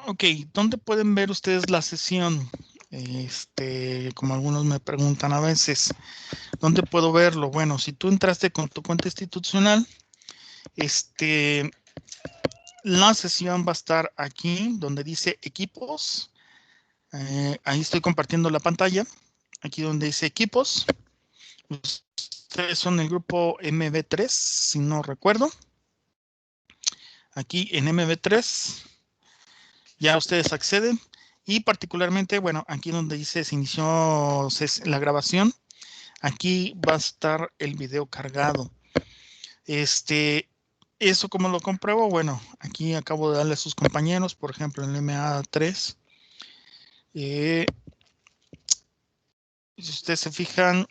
Ok, ¿dónde pueden ver ustedes la sesión? Como algunos me preguntan a veces, ¿dónde puedo verlo? Bueno, si tú entraste con tu cuenta institucional, la sesión va a estar aquí donde dice equipos. Ahí estoy compartiendo la pantalla. Aquí donde dice equipos. Ustedes son el grupo MB3, si no recuerdo. Aquí en MB3 ya ustedes acceden. Y particularmente, bueno, aquí donde dice se inició la grabación, aquí va a estar el video cargado. Eso como lo compruebo, bueno, aquí acabo de darle a sus compañeros, por ejemplo, en el MA3. Si ustedes se fijan,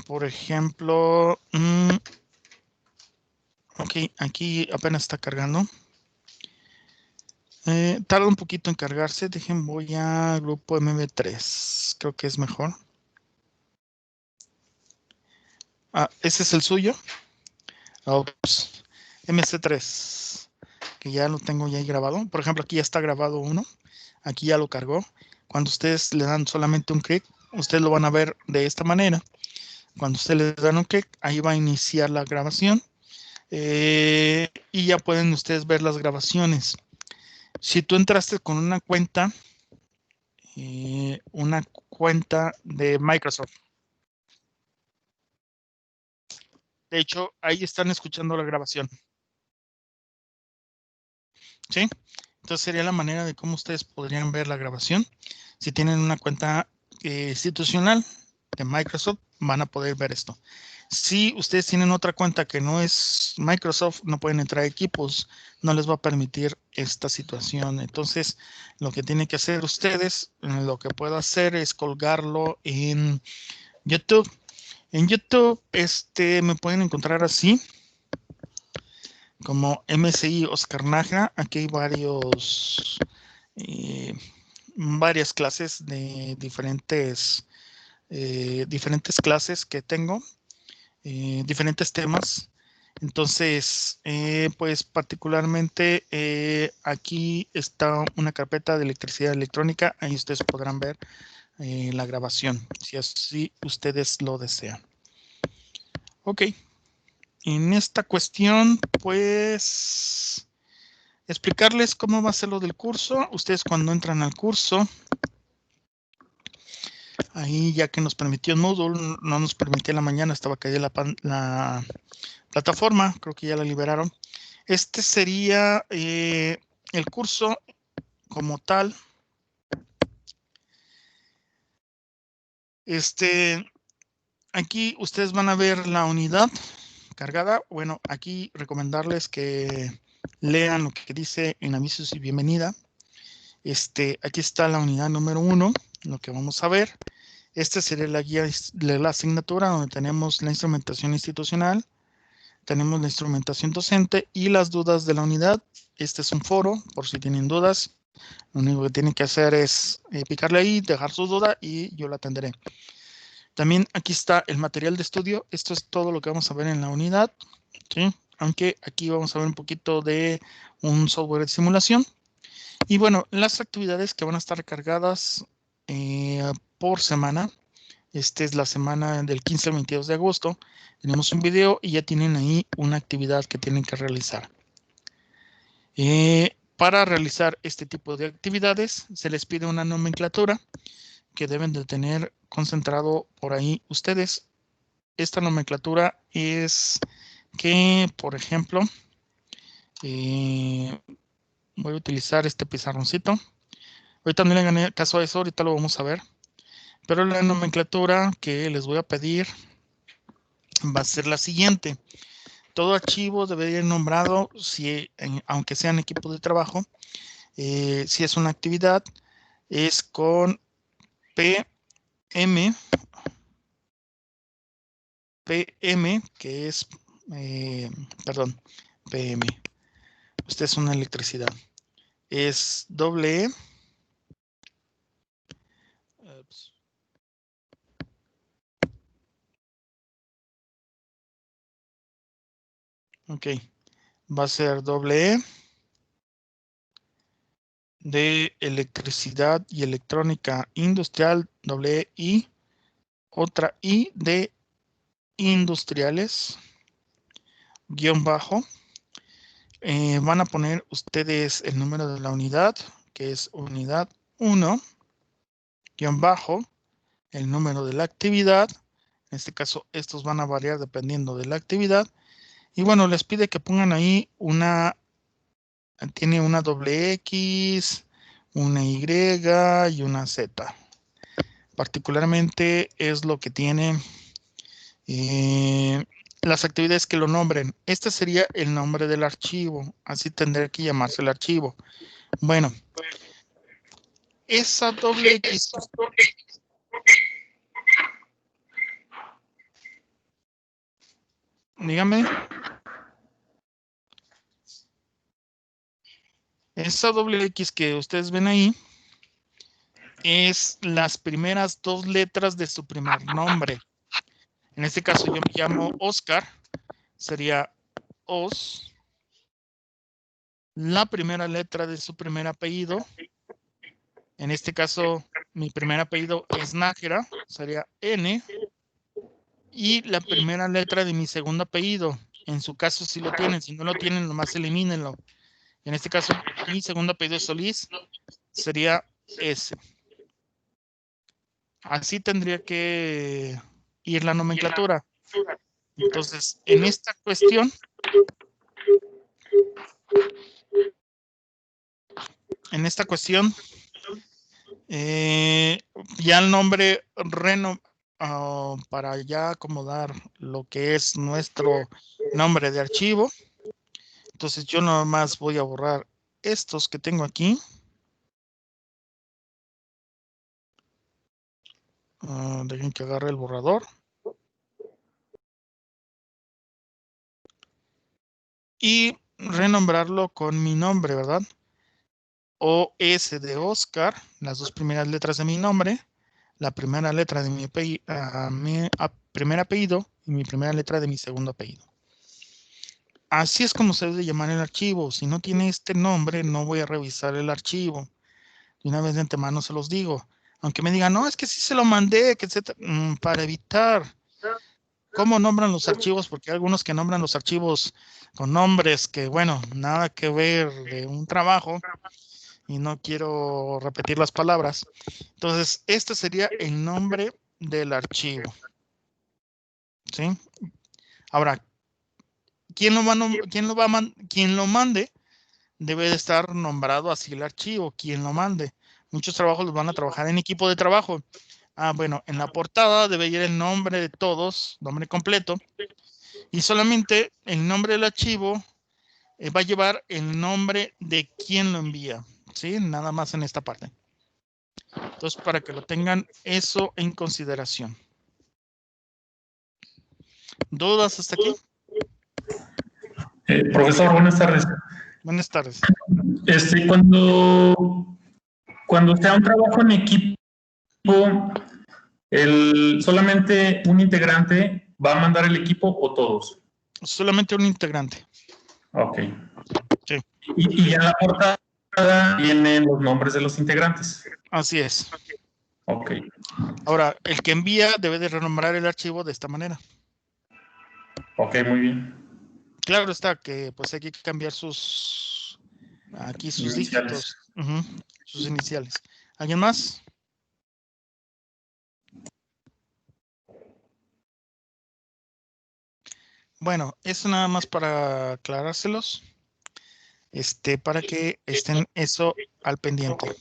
por ejemplo, ok, aquí apenas está cargando. Tarda un poquito en cargarse. Dejen, voy a grupo MB3. Creo que es mejor. Ese es el suyo. Ups. MC3. Que ya lo tengo ya ahí grabado. Por ejemplo, aquí ya está grabado uno. Aquí ya lo cargó. Cuando ustedes le dan solamente un clic, ustedes lo van a ver de esta manera. Cuando ustedes le dan un clic, ahí va a iniciar la grabación. Y ya pueden ustedes ver las grabaciones. Si tú entraste con una cuenta de Microsoft. De hecho, ahí están escuchando la grabación. ¿Sí? Entonces sería la manera de cómo ustedes podrían ver la grabación. Si tienen una cuenta institucional de Microsoft, van a poder ver esto. Si ustedes tienen otra cuenta que no es Microsoft, no pueden entrar a equipos, no les va a permitir esta situación. Entonces, lo que tienen que hacer ustedes, lo que puedo hacer es colgarlo en YouTube. En YouTube, me pueden encontrar así, como MSI Oscar Nájera. Aquí hay varias clases de diferentes clases que tengo, diferentes temas. Entonces, pues particularmente aquí está una carpeta de electricidad electrónica. Ahí ustedes podrán ver la grabación, si así ustedes lo desean. Ok. En esta cuestión, pues, explicarles cómo va a ser lo del curso. Ustedes cuando entran al curso, ahí ya que nos permitió el Moodle, no nos permitía en la mañana, estaba caída la plataforma, creo que ya la liberaron. Este sería el curso como tal. Aquí ustedes van a ver la unidad cargada. Bueno, aquí recomendarles que lean lo que dice en avisos y bienvenida. Aquí está la unidad número 1, lo que vamos a ver. Esta sería la guía de la asignatura donde tenemos la instrumentación institucional, tenemos la instrumentación docente y las dudas de la unidad. Este es un foro por si tienen dudas. Lo único que tienen que hacer es picarle ahí, dejar su duda y yo la atenderé. También aquí está el material de estudio. Esto es todo lo que vamos a ver en la unidad, ¿sí? Aunque aquí vamos a ver un poquito de un software de simulación. Y bueno, las actividades que van a estar cargadas por semana. Esta es la semana del 15 al 22 de agosto. Tenemos un video y ya tienen ahí una actividad que tienen que realizar. Para realizar este tipo de actividades se les pide una nomenclatura que deben de tener concentrado por ahí ustedes. Esta nomenclatura es que, por ejemplo, voy a utilizar este pizarroncito. Ahorita no le gané caso a eso, ahorita lo vamos a ver. Pero la nomenclatura que les voy a pedir va a ser la siguiente. Todo archivo debería ir nombrado, aunque sean equipos de trabajo. Si es una actividad, es con PM, que es, perdón, PM. Usted es una electricidad. Es doble E. Ups. Ok. va a ser doble E de electricidad y electrónica industrial, doble E, y otra I de industriales, guión bajo. Van a poner ustedes el número de la unidad, que es unidad 1, guión bajo, el número de la actividad. En este caso, estos van a variar dependiendo de la actividad. Y bueno, les pide que pongan ahí tiene una doble X, una Y y una Z. Particularmente es lo que tiene las actividades que lo nombren. Este sería el nombre del archivo. Así tendría que llamarse el archivo. Bueno, esa doble X. Dígame. Esa doble X que ustedes ven ahí es las primeras dos letras de su primer nombre. En este caso yo me llamo Oscar. Sería Os. La primera letra de su primer apellido. En este caso, mi primer apellido es Nájera. Sería N. Y la primera letra de mi segundo apellido. En su caso, si lo tienen. Si no lo tienen, nomás elimínenlo. En este caso, mi segundo apellido es Solís. Sería S. Así tendría que ir la nomenclatura. Entonces, en esta cuestión, ya el nombre para ya acomodar lo que es nuestro nombre de archivo. Entonces yo nomás voy a borrar estos que tengo aquí. Dejen que agarre el borrador. Y renombrarlo con mi nombre, ¿verdad? OS de Oscar, las dos primeras letras de mi nombre, la primera letra de mi primer apellido y mi primera letra de mi segundo apellido. Así es como se debe llamar el archivo. Si no tiene este nombre, no voy a revisar el archivo. De una vez de antemano se los digo. Aunque me digan, no, es que sí se lo mandé, que etcétera. Para evitar. ¿Cómo nombran los archivos? Porque hay algunos que nombran los archivos con nombres que, bueno, nada que ver de un trabajo. Y no quiero repetir las palabras. Entonces, este sería el nombre del archivo. ¿Sí? Ahora, quien lo mande debe de estar nombrado así el archivo, quien lo mande. Muchos trabajos los van a trabajar en equipo de trabajo. Bueno, en la portada debe ir el nombre de todos, nombre completo, y solamente el nombre del archivo va a llevar el nombre de quien lo envía, ¿sí? Nada más en esta parte. Entonces, para que lo tengan eso en consideración. ¿Dudas hasta aquí? Profesor, buenas tardes. Buenas tardes. Cuando sea un trabajo en equipo, ¿solamente un integrante va a mandar el equipo o todos? Solamente un integrante. Ok. Sí. Y ya en la portada vienen los nombres de los integrantes. Así es. Ok. Ahora, el que envía debe de renombrar el archivo de esta manera. Ok, muy bien. Claro está que pues hay que cambiar sus dígitos, sus iniciales. ¿Alguien más? Bueno, eso nada más para aclarárselos, para que estén eso al pendiente.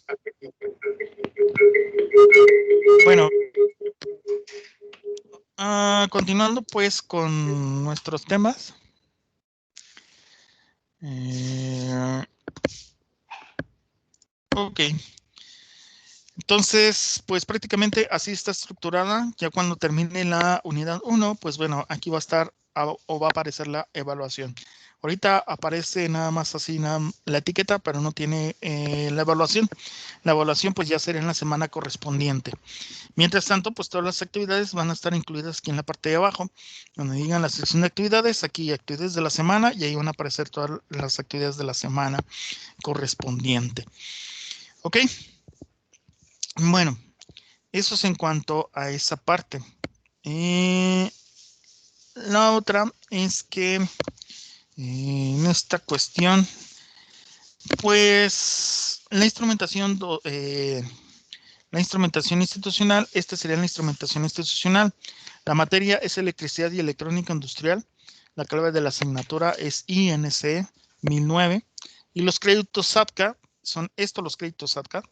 Bueno, continuando pues con nuestros temas. Ok. Entonces, pues prácticamente así está estructurada. Ya cuando termine la unidad 1, pues bueno, aquí va a estar o va a aparecer la evaluación. Ahorita aparece nada más así la etiqueta, pero no tiene la evaluación. La evaluación pues ya será en la semana correspondiente. Mientras tanto, pues todas las actividades van a estar incluidas aquí en la parte de abajo, donde digan la sección de actividades, aquí actividades de la semana, y ahí van a aparecer todas las actividades de la semana correspondiente. ¿Ok? Bueno, eso es en cuanto a esa parte. La otra es que en esta cuestión, pues la instrumentación institucional, esta sería la instrumentación institucional. La materia es electricidad y electrónica industrial. La clave de la asignatura es INC 1009. Y los créditos SATCA son los créditos SATCA.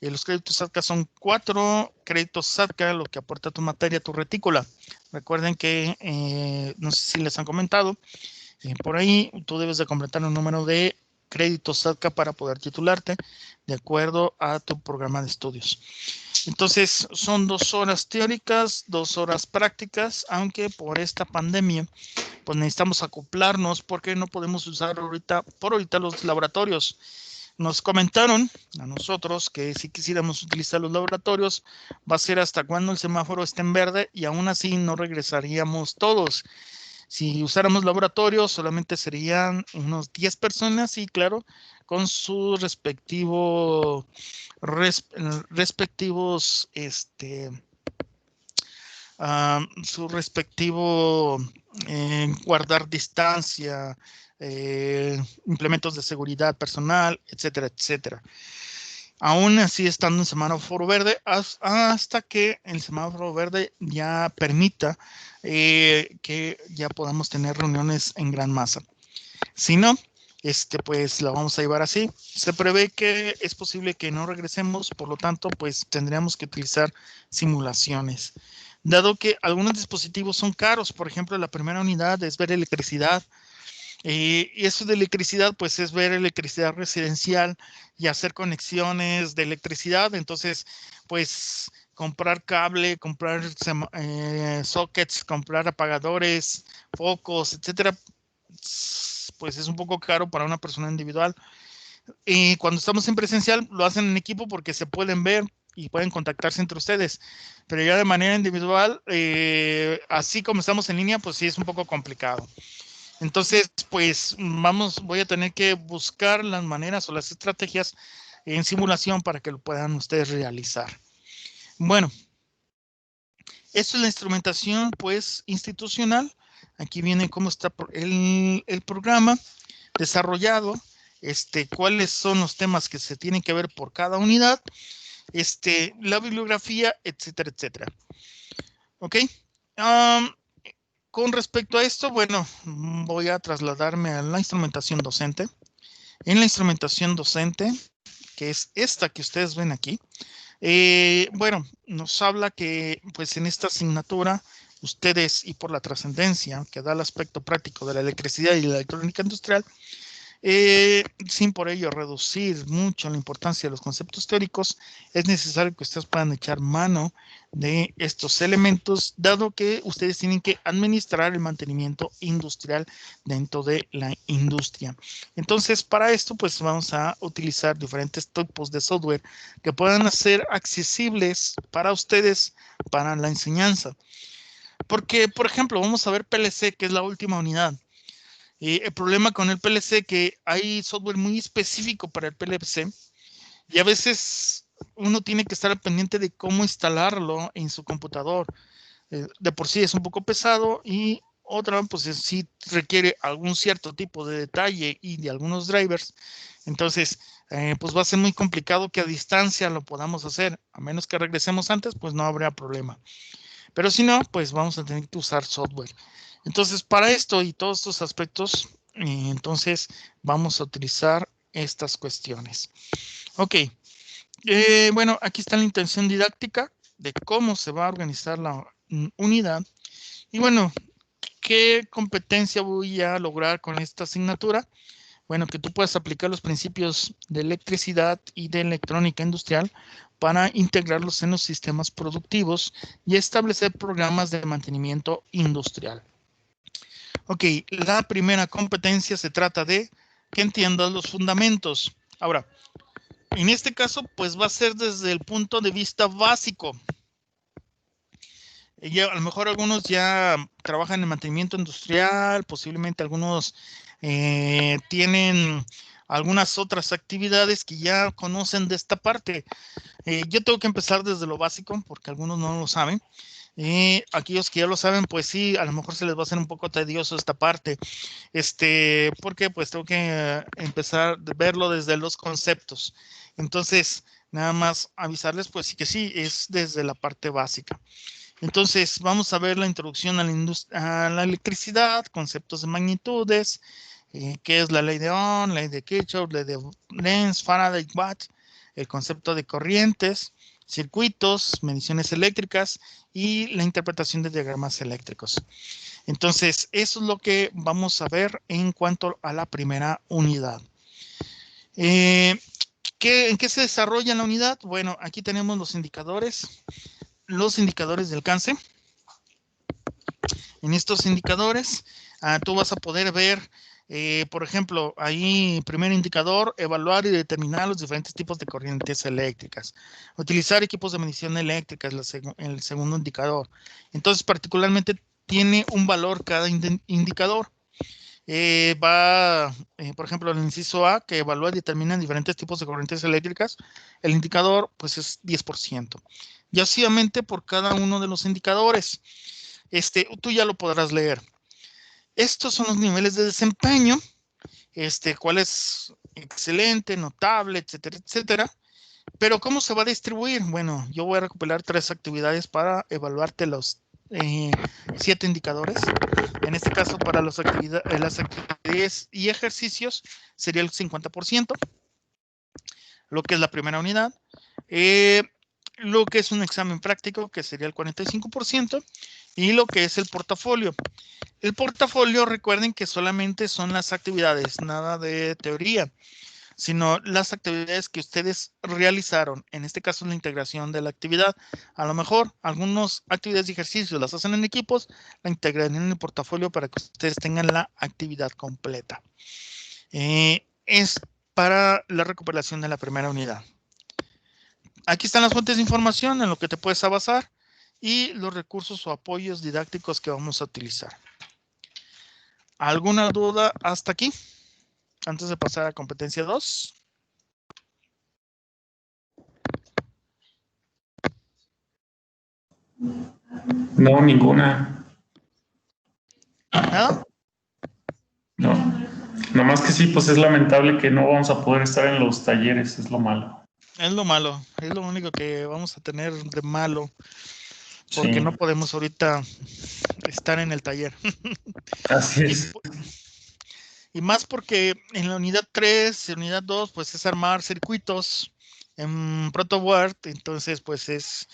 Los créditos SATCA son 4 créditos SATCA, lo que aporta tu materia, tu retícula. Recuerden que, no sé si les han comentado, por ahí tú debes de completar un número de créditos SATCA para poder titularte de acuerdo a tu programa de estudios. Entonces son 2 horas teóricas, 2 horas prácticas, aunque por esta pandemia pues necesitamos acoplarnos porque no podemos usar por ahorita los laboratorios. Nos comentaron a nosotros que si quisiéramos utilizar los laboratorios va a ser hasta cuando el semáforo esté en verde y aún así no regresaríamos todos. Si usáramos laboratorios solamente serían unos 10 personas y claro, con sus respectivos su respectivo guardar distancia, implementos de seguridad personal, etcétera, etcétera. Aún así estando en semáforo verde, hasta que el semáforo verde ya permita que ya podamos tener reuniones en gran masa. Si no, pues la vamos a llevar así. Se prevé que es posible que no regresemos, por lo tanto, pues tendríamos que utilizar simulaciones. Dado que algunos dispositivos son caros, por ejemplo, la primera unidad es ver electricidad. Y eso de electricidad, pues es ver electricidad residencial y hacer conexiones de electricidad. Entonces, pues comprar cable, comprar sockets, comprar apagadores, focos, etcétera, pues es un poco caro para una persona individual. Y cuando estamos en presencial, lo hacen en equipo porque se pueden ver y pueden contactarse entre ustedes. Pero ya de manera individual, así como estamos en línea, pues sí es un poco complicado. Entonces, pues voy a tener que buscar las maneras o las estrategias en simulación para que lo puedan ustedes realizar. Bueno, esto es la instrumentación, pues, institucional. Aquí viene cómo está el programa desarrollado, cuáles son los temas que se tienen que ver por cada unidad, la bibliografía, etcétera, etcétera. ¿Ok? Con respecto a esto, bueno, voy a trasladarme a la instrumentación docente. En la instrumentación docente, que es esta que ustedes ven aquí, bueno, nos habla que pues en esta asignatura ustedes y por la trascendencia que da el aspecto práctico de la electricidad y la electrónica industrial, sin por ello reducir mucho la importancia de los conceptos teóricos, es necesario que ustedes puedan echar mano de estos elementos, dado que ustedes tienen que administrar el mantenimiento industrial dentro de la industria. Entonces, para esto, pues vamos a utilizar diferentes tipos de software que puedan ser accesibles para ustedes para la enseñanza. Porque, por ejemplo, vamos a ver PLC, que es la última unidad. El problema con el PLC que hay software muy específico para el PLC y a veces uno tiene que estar pendiente de cómo instalarlo en su computador. De por sí es un poco pesado y otra, pues sí requiere algún cierto tipo de detalle y de algunos drivers. Entonces, pues va a ser muy complicado que a distancia lo podamos hacer. A menos que regresemos antes, pues no habría problema. Pero si no, pues vamos a tener que usar software. Entonces, para esto y todos estos aspectos, entonces vamos a utilizar estas cuestiones. Ok. Bueno, aquí está la intención didáctica de cómo se va a organizar la unidad. Y bueno, ¿qué competencia voy a lograr con esta asignatura? Bueno, que tú puedas aplicar los principios de electricidad y de electrónica industrial para integrarlos en los sistemas productivos y establecer programas de mantenimiento industrial. Ok, la primera competencia se trata de que entiendas los fundamentos. Ahora, en este caso, pues va a ser desde el punto de vista básico. Ya, a lo mejor algunos ya trabajan en mantenimiento industrial, posiblemente algunos tienen algunas otras actividades que ya conocen de esta parte. Yo tengo que empezar desde lo básico porque algunos no lo saben. Aquellos que ya lo saben, pues sí, a lo mejor se les va a hacer un poco tedioso esta parte. Porque pues tengo que empezar a verlo desde los conceptos. Entonces, nada más avisarles, pues sí que sí, es desde la parte básica. Entonces, vamos a ver la introducción a la electricidad, conceptos de magnitudes, qué es la ley de Ohm, ley de Kirchhoff, ley de Lenz, Faraday, Watt, el concepto de corrientes, circuitos, mediciones eléctricas y la interpretación de diagramas eléctricos. Entonces, eso es lo que vamos a ver en cuanto a la primera unidad. ¿En qué se desarrolla la unidad? Bueno, aquí tenemos los indicadores de alcance. En estos indicadores, tú vas a poder ver, por ejemplo, ahí, primer indicador, evaluar y determinar los diferentes tipos de corrientes eléctricas. Utilizar equipos de medición eléctrica es el segundo indicador. Entonces, particularmente, tiene un valor cada indicador. Por ejemplo, el inciso A, que evalúa y determina diferentes tipos de corrientes eléctricas. El indicador, pues, es 10%. Y así por cada uno de los indicadores. Tú ya lo podrás leer. Estos son los niveles de desempeño, cuál es excelente, notable, etcétera, etcétera. Pero ¿cómo se va a distribuir? Bueno, yo voy a recopilar 3 actividades para evaluarte los 7 indicadores. En este caso, para las actividades y ejercicios, sería el 50%, lo que es la primera unidad. Lo que es un examen práctico, que sería el 45%, y lo que es el portafolio. El portafolio, recuerden que solamente son las actividades, nada de teoría, sino las actividades que ustedes realizaron. En este caso, la integración de la actividad. A lo mejor, algunas actividades y ejercicios las hacen en equipos, la integran en el portafolio para que ustedes tengan la actividad completa. Es para la recuperación de la primera unidad. Aquí están las fuentes de información en lo que te puedes basar y los recursos o apoyos didácticos que vamos a utilizar. ¿Alguna duda hasta aquí? Antes de pasar a competencia 2. No, ninguna. ¿Nada? No. Nomás que sí, pues es lamentable que no vamos a poder estar en los talleres, es lo malo. Es lo malo, es lo único que vamos a tener de malo, porque Sí, no podemos ahorita estar en el taller. así Y, es. y más porque en la unidad 3, en unidad 2, pues es armar circuitos en ProtoWord, entonces pues es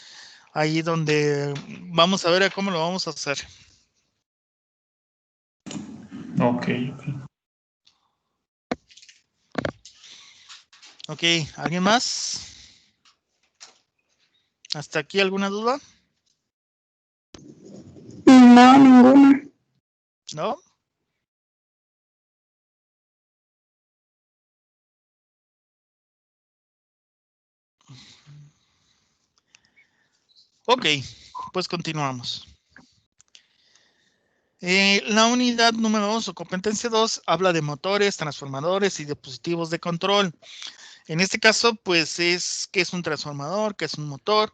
ahí donde vamos a ver cómo lo vamos a hacer. Ok. Ok, ¿alguien más? ¿Hasta aquí alguna duda? No, ninguna. ¿No? Ok, pues continuamos. La unidad número 2 o competencia 2 habla de motores, transformadores y dispositivos de control. En este caso, pues es qué es un transformador, qué es un motor,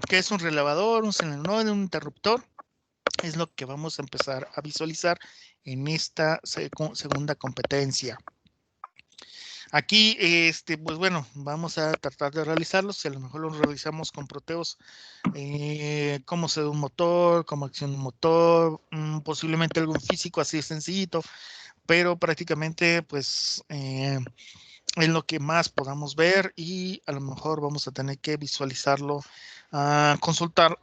qué es un relevador, un solenoide, un interruptor. Es lo que vamos a empezar a visualizar en esta segunda competencia. Aquí, pues bueno, vamos a tratar de realizarlos. Si a lo mejor los realizamos con Proteus, cómo se da un motor, cómo acciona un motor, posiblemente algún físico así sencillito, pero prácticamente, pues, es lo que más podamos ver y a lo mejor vamos a tener que visualizarlo, consultar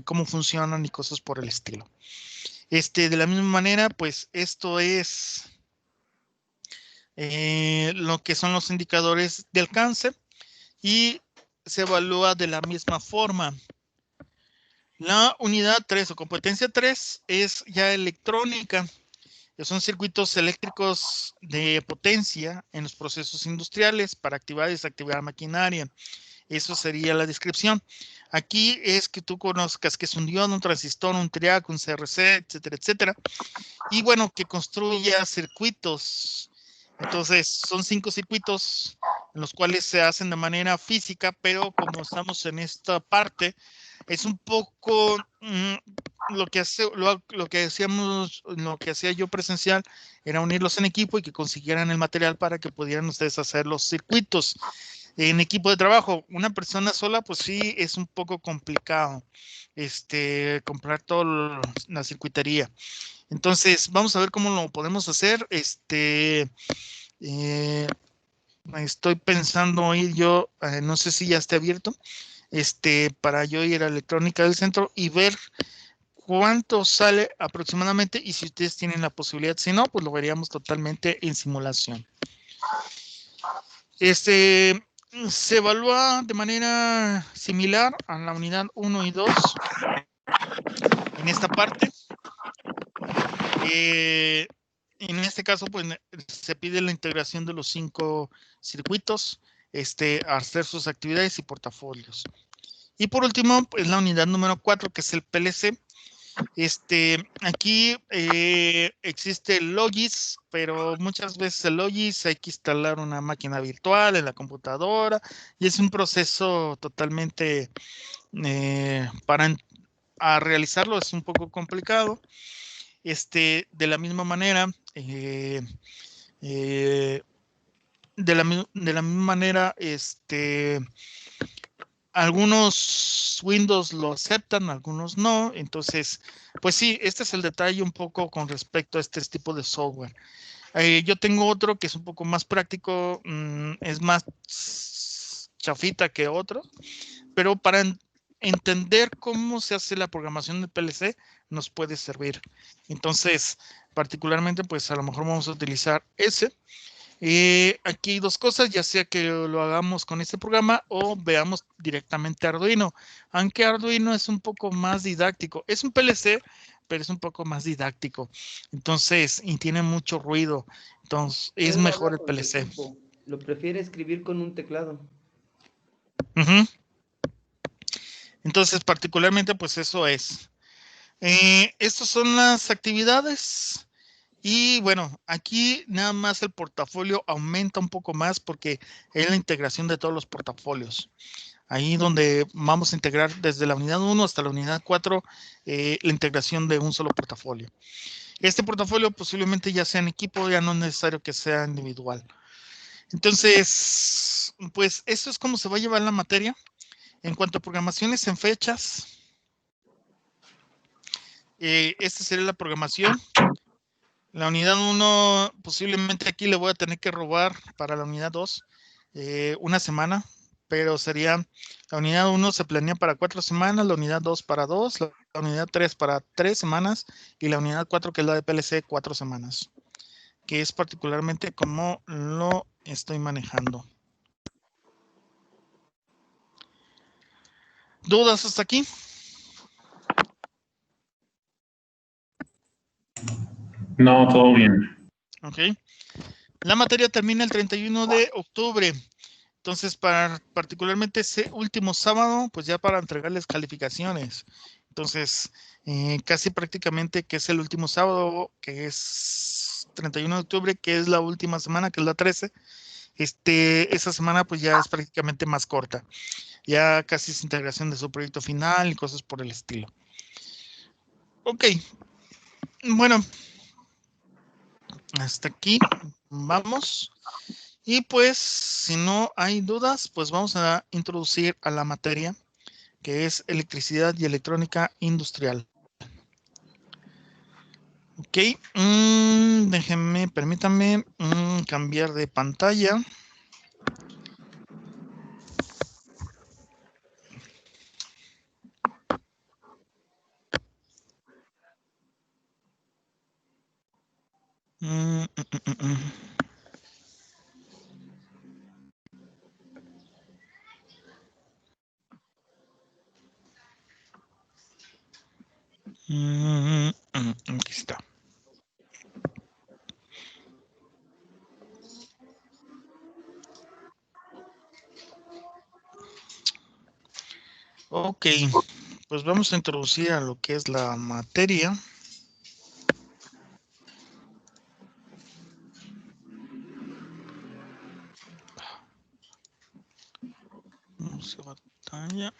cómo funcionan y cosas por el estilo. De la misma manera, pues esto es lo que son los indicadores de alcance y se evalúa de la misma forma. La unidad 3 o competencia 3 es ya electrónica. Son circuitos eléctricos de potencia en los procesos industriales para activar y desactivar maquinaria. Eso sería la descripción. Aquí es que tú conozcas que es un diodo, un transistor, un triac, un CRC, etcétera, etcétera. Y bueno, que construya circuitos. Entonces, son 5 circuitos en los cuales se hacen de manera física, pero como estamos en esta parte, es un poco lo que hacíamos, lo que hacía yo presencial, era unirlos en equipo y que consiguieran el material para que pudieran ustedes hacer los circuitos. En equipo de trabajo, una persona sola, pues sí, es un poco complicado comprar toda la circuitería. Entonces, vamos a ver cómo lo podemos hacer. Estoy pensando ir yo, no sé si ya esté abierto, para yo ir a Electrónica del Centro y ver cuánto sale aproximadamente y si ustedes tienen la posibilidad. Si no, pues lo veríamos totalmente en simulación. Se evalúa de manera similar a la unidad 1 y 2 en esta parte. En este caso, pues se pide la integración de los 5 circuitos, hacer sus actividades y portafolios. Y por último, pues la unidad número 4, que es el PLC. Aquí existe el Logis, pero muchas veces el Logis hay que instalar una máquina virtual en la computadora y es un proceso totalmente para realizarlo es un poco complicado. De la misma manera, de la misma manera, algunos Windows lo aceptan, algunos no. Entonces, pues sí, este es el detalle un poco con respecto a este tipo de software. Yo tengo otro que es un poco más práctico, es más chafita que otro, pero para entender cómo se hace la programación de PLC nos puede servir. Entonces, particularmente, pues a lo mejor vamos a utilizar ese. Aquí hay 2 cosas, ya sea que lo hagamos con este programa o veamos directamente Arduino, aunque Arduino es un poco más didáctico, es un PLC, pero es un poco más didáctico, entonces, y tiene mucho ruido, entonces es Él mejor habla el con su PLC. equipo. Lo prefiere escribir con un teclado. Entonces, particularmente, pues eso es. Estas son las actividades. Y bueno, aquí nada más el portafolio aumenta un poco más porque es la integración de todos los portafolios. Ahí donde vamos a integrar desde la unidad 1 hasta la unidad 4 la integración de un solo portafolio. Este portafolio posiblemente ya sea en equipo, ya no es necesario que sea individual. Entonces, pues eso es como se va a llevar la materia. En cuanto a programaciones en fechas, esta sería la programación. La unidad 1, posiblemente aquí le voy a tener que robar para la unidad 2 una semana, pero sería, la unidad 1 se planea para 4 semanas, la unidad 2 para 2, la unidad 3 para 3 semanas y la unidad 4, que es la de PLC, 4 semanas, que es particularmente como lo estoy manejando. ¿Dudas hasta aquí? No, todo bien. Ok. La materia termina el 31 de octubre. Entonces, particularmente ese último sábado, pues ya para entregarles calificaciones. Entonces, casi prácticamente que es el último sábado, que es 31 de octubre, que es la última semana, que es la 13. Esa semana pues ya es prácticamente más corta. Ya casi es integración de su proyecto final y cosas por el estilo. Ok. Bueno, hasta aquí vamos. Y pues, si no hay dudas, pues vamos a introducir a la materia, que es electricidad y electrónica industrial. Ok, déjenme, permítanme cambiar de pantalla. Aquí está. Ok, pues vamos a introducir a lo que es la materia. Vamos a pantalla.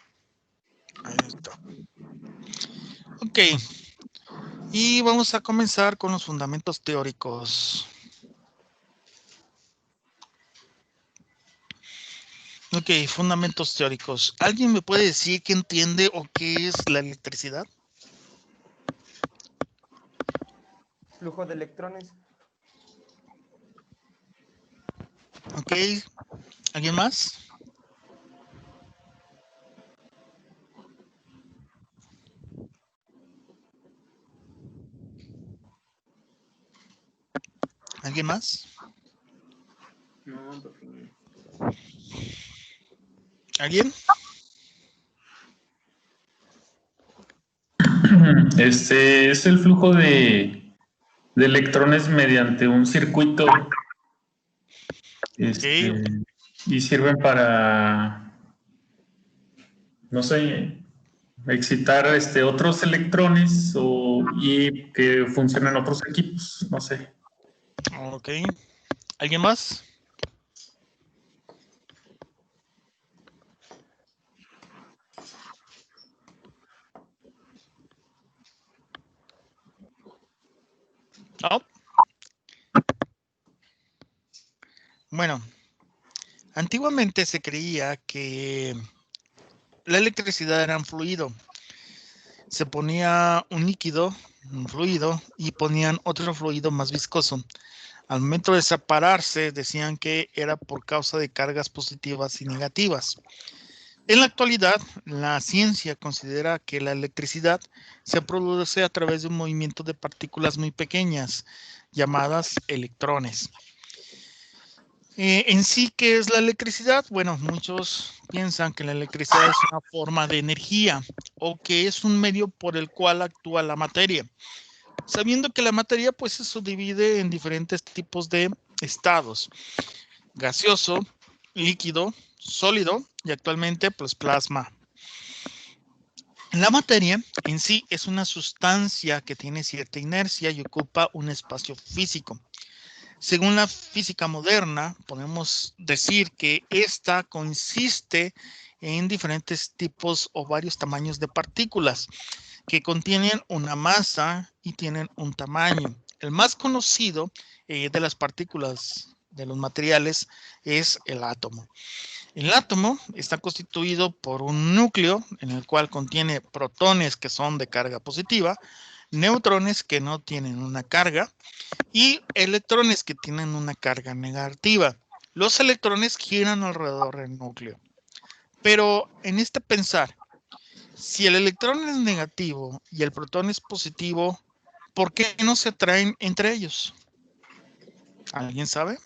Ahí está. Ok, y vamos a comenzar con los fundamentos teóricos. Ok, fundamentos teóricos. ¿Alguien me puede decir qué entiende o qué es la electricidad? Flujo de electrones. Ok, ¿alguien más? ¿Alguien más? No, profe. ¿Alguien? Este es el flujo de electrones mediante un circuito. Ok, Y sirven para, no sé, excitar otros electrones y que funcionen otros equipos, no sé. ok. ¿Alguien más? No. Bueno, antiguamente se creía que la electricidad era un fluido. Se ponía un líquido, un fluido, y ponían otro fluido más viscoso. Al momento de separarse, decían que era por causa de cargas positivas y negativas. En la actualidad, la ciencia considera que la electricidad se produce a través de un movimiento de partículas muy pequeñas, llamadas electrones. En sí, ¿qué es la electricidad? Bueno, muchos piensan que la electricidad es una forma de energía o que es un medio por el cual actúa la materia. Sabiendo que la materia pues se subdivide en diferentes tipos de estados: gaseoso, líquido, sólido y actualmente pues plasma. La materia en sí es una sustancia que tiene cierta inercia y ocupa un espacio físico. Según la física moderna, podemos decir que esta consiste en diferentes tipos o varios tamaños de partículas que contienen una masa y tienen un tamaño. El más conocido de las partículas de los materiales es el átomo. El átomo está constituido por un núcleo en el cual contiene protones que son de carga positiva, neutrones que no tienen una carga y electrones que tienen una carga negativa. Los electrones giran alrededor del núcleo. Pero en este pensar, si el electrón es negativo y el protón es positivo, ¿por qué no se atraen entre ellos? ¿Alguien sabe?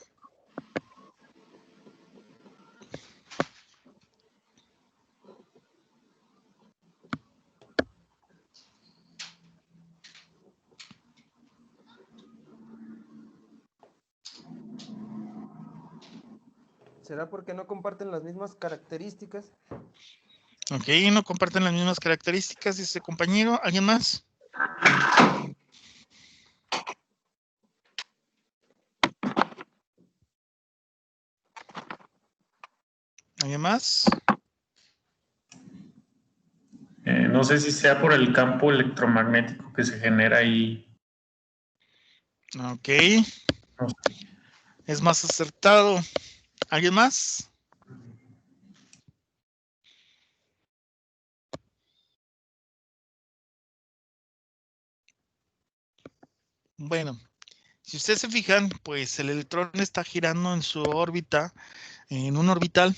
¿Será porque no comparten las mismas características? Ok, no comparten las mismas características, dice compañero. ¿Alguien más? ¿Alguien más? No sé si sea por el campo electromagnético que se genera ahí. Ok, No sé. es más acertado. ¿Alguien más? Bueno, si ustedes se fijan, pues el electrón está girando en su órbita, en un orbital,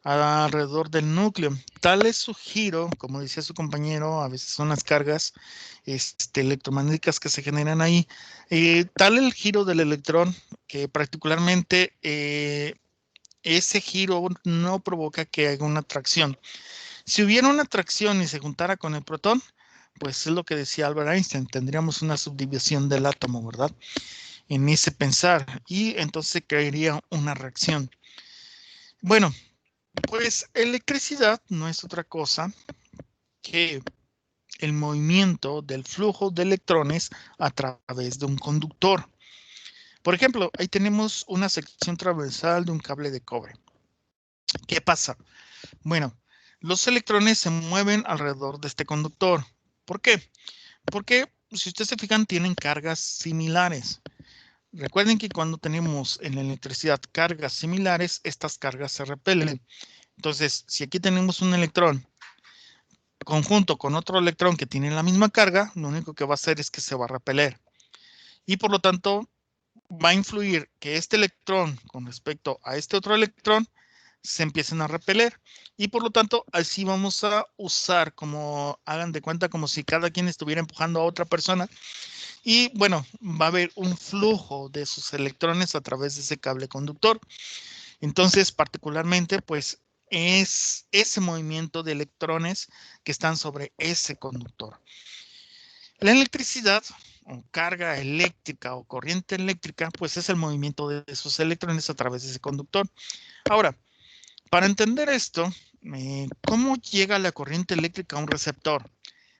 alrededor del núcleo. Tal es su giro, como decía su compañero, a veces son las cargas electromagnéticas que se generan ahí. Tal el giro del electrón que particularmente ese giro no provoca que haya una atracción. Si hubiera una atracción y se juntara con el protón, pues es lo que decía Albert Einstein, tendríamos una subdivisión del átomo, ¿verdad? En ese pensar, y entonces crearía una reacción. Bueno, pues electricidad no es otra cosa que el movimiento del flujo de electrones a través de un conductor. Por ejemplo, ahí tenemos una sección transversal de un cable de cobre. ¿Qué pasa? Bueno, los electrones se mueven alrededor de este conductor. ¿Por qué? Porque, si ustedes se fijan, tienen cargas similares. Recuerden que cuando tenemos en la electricidad cargas similares, estas cargas se repelen. Entonces, si aquí tenemos un electrón conjunto con otro electrón que tiene la misma carga, lo único que va a hacer es que se va a repeler. Y por lo tanto, va a influir que este electrón con respecto a este otro electrón se empiecen a repeler. Y por lo tanto, así vamos a usar como, hagan de cuenta, como si cada quien estuviera empujando a otra persona. Y bueno, va a haber un flujo de sus electrones a través de ese cable conductor. Entonces, particularmente, pues es ese movimiento de electrones que están sobre ese conductor. La electricidad o carga eléctrica o corriente eléctrica, pues es el movimiento de esos electrones a través de ese conductor. Ahora, para entender esto, ¿cómo llega la corriente eléctrica a un receptor?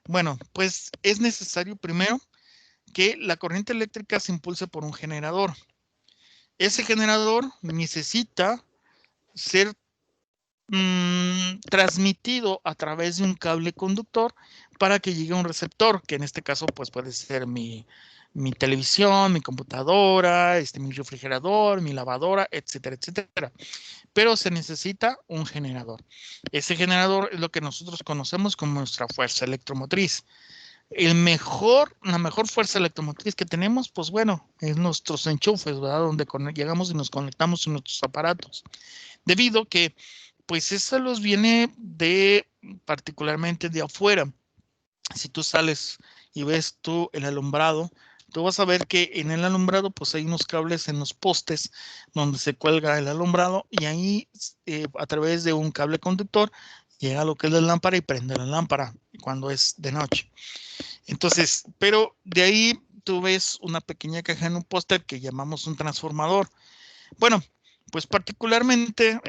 Bueno, pues es necesario primero que la corriente eléctrica se impulse por un generador. Ese generador necesita ser transmitido a través de un cable conductor para que llegue a un receptor, que en este caso pues puede ser mi televisión, mi computadora, mi refrigerador, mi lavadora, etcétera, etcétera. Pero se necesita un generador. Ese generador es lo que nosotros conocemos como nuestra fuerza electromotriz. La mejor fuerza electromotriz que tenemos, pues bueno, es nuestros enchufes, ¿verdad? Donde llegamos y nos conectamos en nuestros aparatos. Debido que, pues eso los viene particularmente de afuera. Si tú sales y ves tú el alumbrado, tú vas a ver que en el alumbrado, pues hay unos cables en los postes donde se cuelga el alumbrado y ahí a través de un cable conductor llega a lo que es la lámpara y prende la lámpara cuando es de noche. Entonces, pero de ahí tú ves una pequeña caja en un poste que llamamos un transformador. Bueno, pues particularmente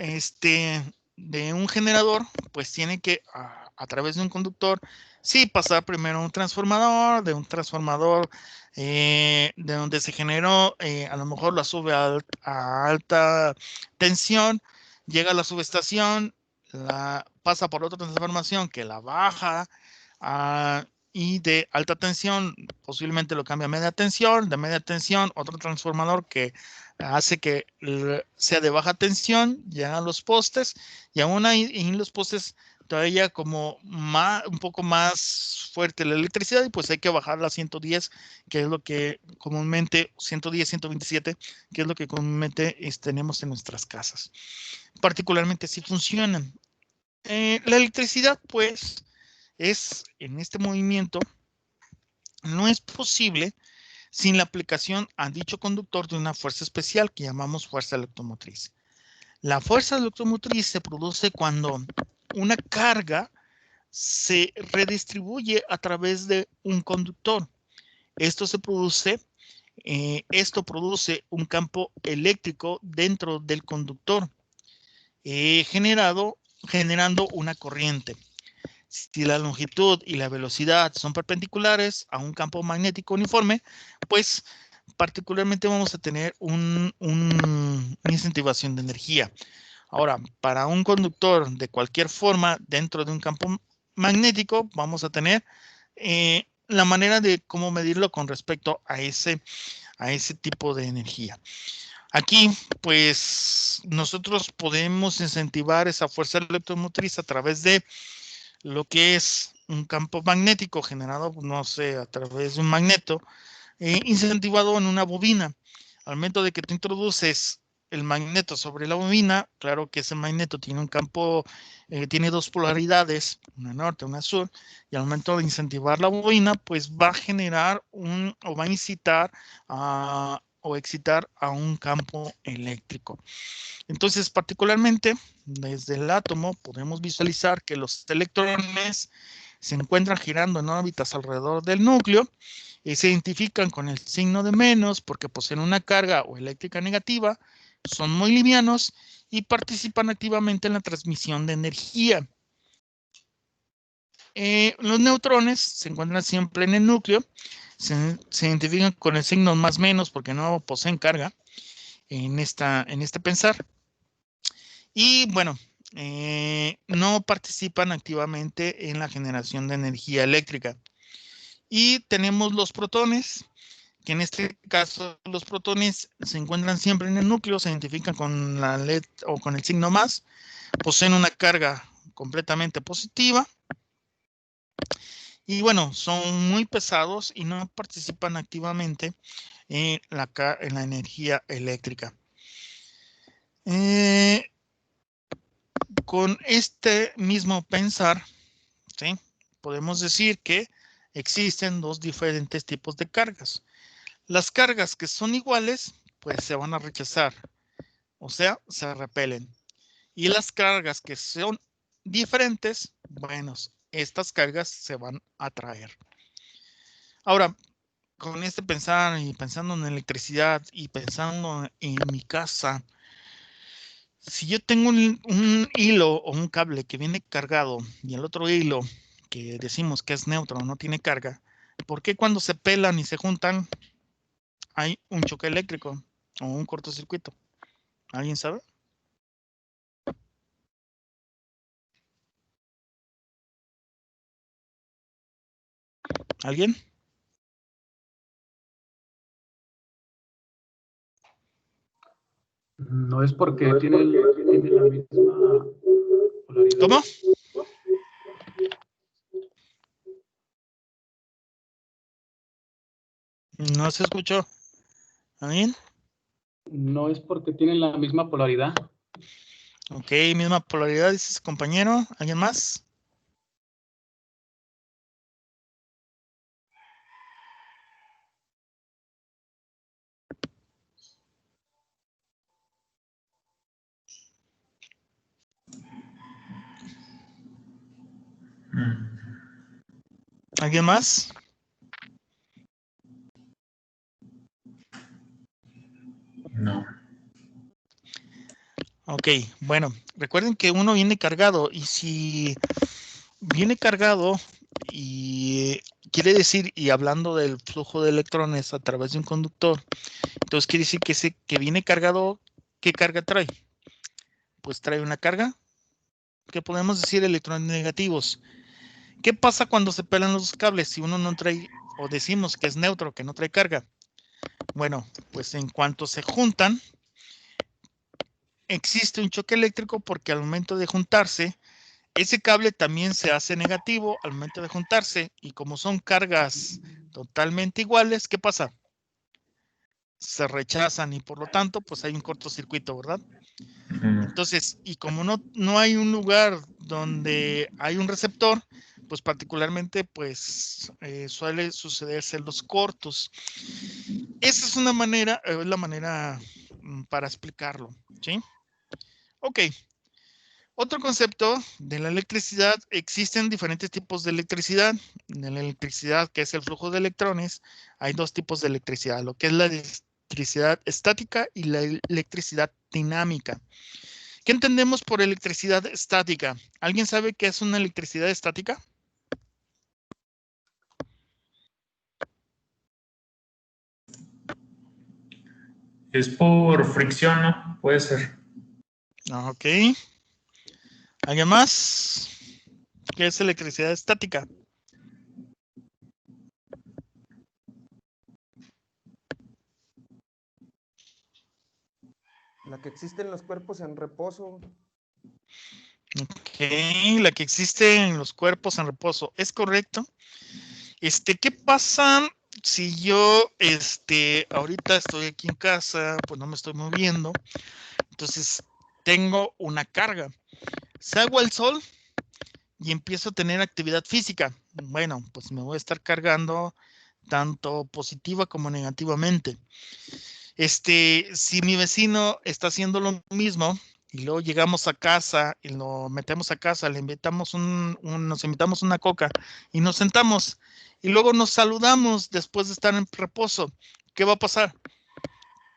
de un generador, pues tiene que a través de un conductor, sí, pasar primero a un transformador, de un transformador de donde se generó, a lo mejor la sube a alta tensión, llega a la subestación, pasa por otra transformación que la baja y de alta tensión posiblemente lo cambia a media tensión, de media tensión otro transformador que hace que sea de baja tensión, llega a los postes y aún ahí en los postes todavía como un poco más fuerte la electricidad y pues hay que bajarla a 110, que es lo que comúnmente, 110, 127, que es lo que comúnmente tenemos en nuestras casas. Particularmente si funcionan. La electricidad pues es en este movimiento, no es posible sin la aplicación a dicho conductor de una fuerza especial que llamamos fuerza electromotriz. La fuerza electromotriz se produce cuando una carga se redistribuye a través de un conductor. Esto produce un campo eléctrico dentro del conductor, generando una corriente. Si la longitud y la velocidad son perpendiculares a un campo magnético uniforme, pues particularmente vamos a tener una incentivación de energía. Ahora, para un conductor de cualquier forma dentro de un campo magnético, vamos a tener la manera de cómo medirlo con respecto a ese tipo de energía. Aquí, pues, nosotros podemos incentivar esa fuerza electromotriz a través de lo que es un campo magnético generado, no sé, a través de un magneto, incentivado en una bobina. Al momento de que tú introduces el magneto sobre la bobina, claro que ese magneto tiene un campo, tiene dos polaridades, una norte, una sur, y al momento de incentivar la bobina, pues va a generar o va a incitar o excitar a un campo eléctrico. Entonces, particularmente, desde el átomo podemos visualizar que los electrones se encuentran girando en órbitas alrededor del núcleo y se identifican con el signo de menos porque poseen una carga o eléctrica negativa, son muy livianos y participan activamente en la transmisión de energía. Los neutrones se encuentran siempre en el núcleo, se identifican con el signo más menos porque no poseen carga en este pensar. Y bueno, no participan activamente en la generación de energía eléctrica. Y tenemos los protones, que en este caso los protones se encuentran siempre en el núcleo, se identifican con la LED o con el signo más, poseen una carga completamente positiva. Y bueno, son muy pesados y no participan activamente en la energía eléctrica. Con este mismo pensar, ¿sí?, podemos decir que existen dos diferentes tipos de cargas. Las cargas que son iguales, pues se van a rechazar, o sea, se repelen. Y las cargas que son diferentes, bueno, estas cargas se van a atraer. Ahora, con este pensar y pensando en electricidad y pensando en mi casa, si yo tengo un hilo o un cable que viene cargado y el otro hilo que decimos que es neutro, no tiene carga, ¿por qué cuando se pelan y se juntan hay un choque eléctrico o un cortocircuito? ¿Alguien sabe? ¿Alguien? No es porque tiene la misma polaridad. ¿Cómo? No se escuchó. ¿Alguien? No es porque tienen la misma polaridad. Ok, misma polaridad, dice su compañero. ¿Alguien más? ¿Alguien más? No. Ok, bueno, recuerden que uno viene cargado y si viene cargado y quiere decir, y hablando del flujo de electrones a través de un conductor, entonces quiere decir que viene cargado, ¿qué carga trae? Pues trae una carga, que podemos decir electrones negativos. ¿Qué pasa cuando se pelan los cables si uno no trae, o decimos que es neutro, que no trae carga? Bueno, pues en cuanto se juntan, existe un choque eléctrico porque al momento de juntarse, ese cable también se hace negativo al momento de juntarse y como son cargas totalmente iguales, ¿qué pasa? Se rechazan y por lo tanto, pues hay un cortocircuito, ¿verdad? Entonces, y como no hay un lugar donde hay un receptor, pues particularmente, pues suele sucederse los cortos. Esa es una manera, es la manera para explicarlo, ¿sí? Ok. Otro concepto de la electricidad, existen diferentes tipos de electricidad. En la electricidad, que es el flujo de electrones, hay dos tipos de electricidad, lo que es la electricidad estática y la electricidad dinámica. ¿Qué entendemos por electricidad estática? ¿Alguien sabe qué es una electricidad estática? Es por fricción, ¿no? Puede ser. Ok. ¿Alguien más? ¿Qué es electricidad estática? La que existe en los cuerpos en reposo. Ok, la que existe en los cuerpos en reposo. ¿Es correcto? ¿Qué pasa si yo, ahorita estoy aquí en casa, pues no me estoy moviendo, entonces tengo una carga. Salgo al sol y empiezo a tener actividad física. Bueno, pues me voy a estar cargando tanto positiva como negativamente. Si mi vecino está haciendo lo mismo, y luego llegamos a casa y lo metemos a casa, le invitamos nos invitamos una coca y nos sentamos y luego nos saludamos después de estar en reposo, ¿qué va a pasar?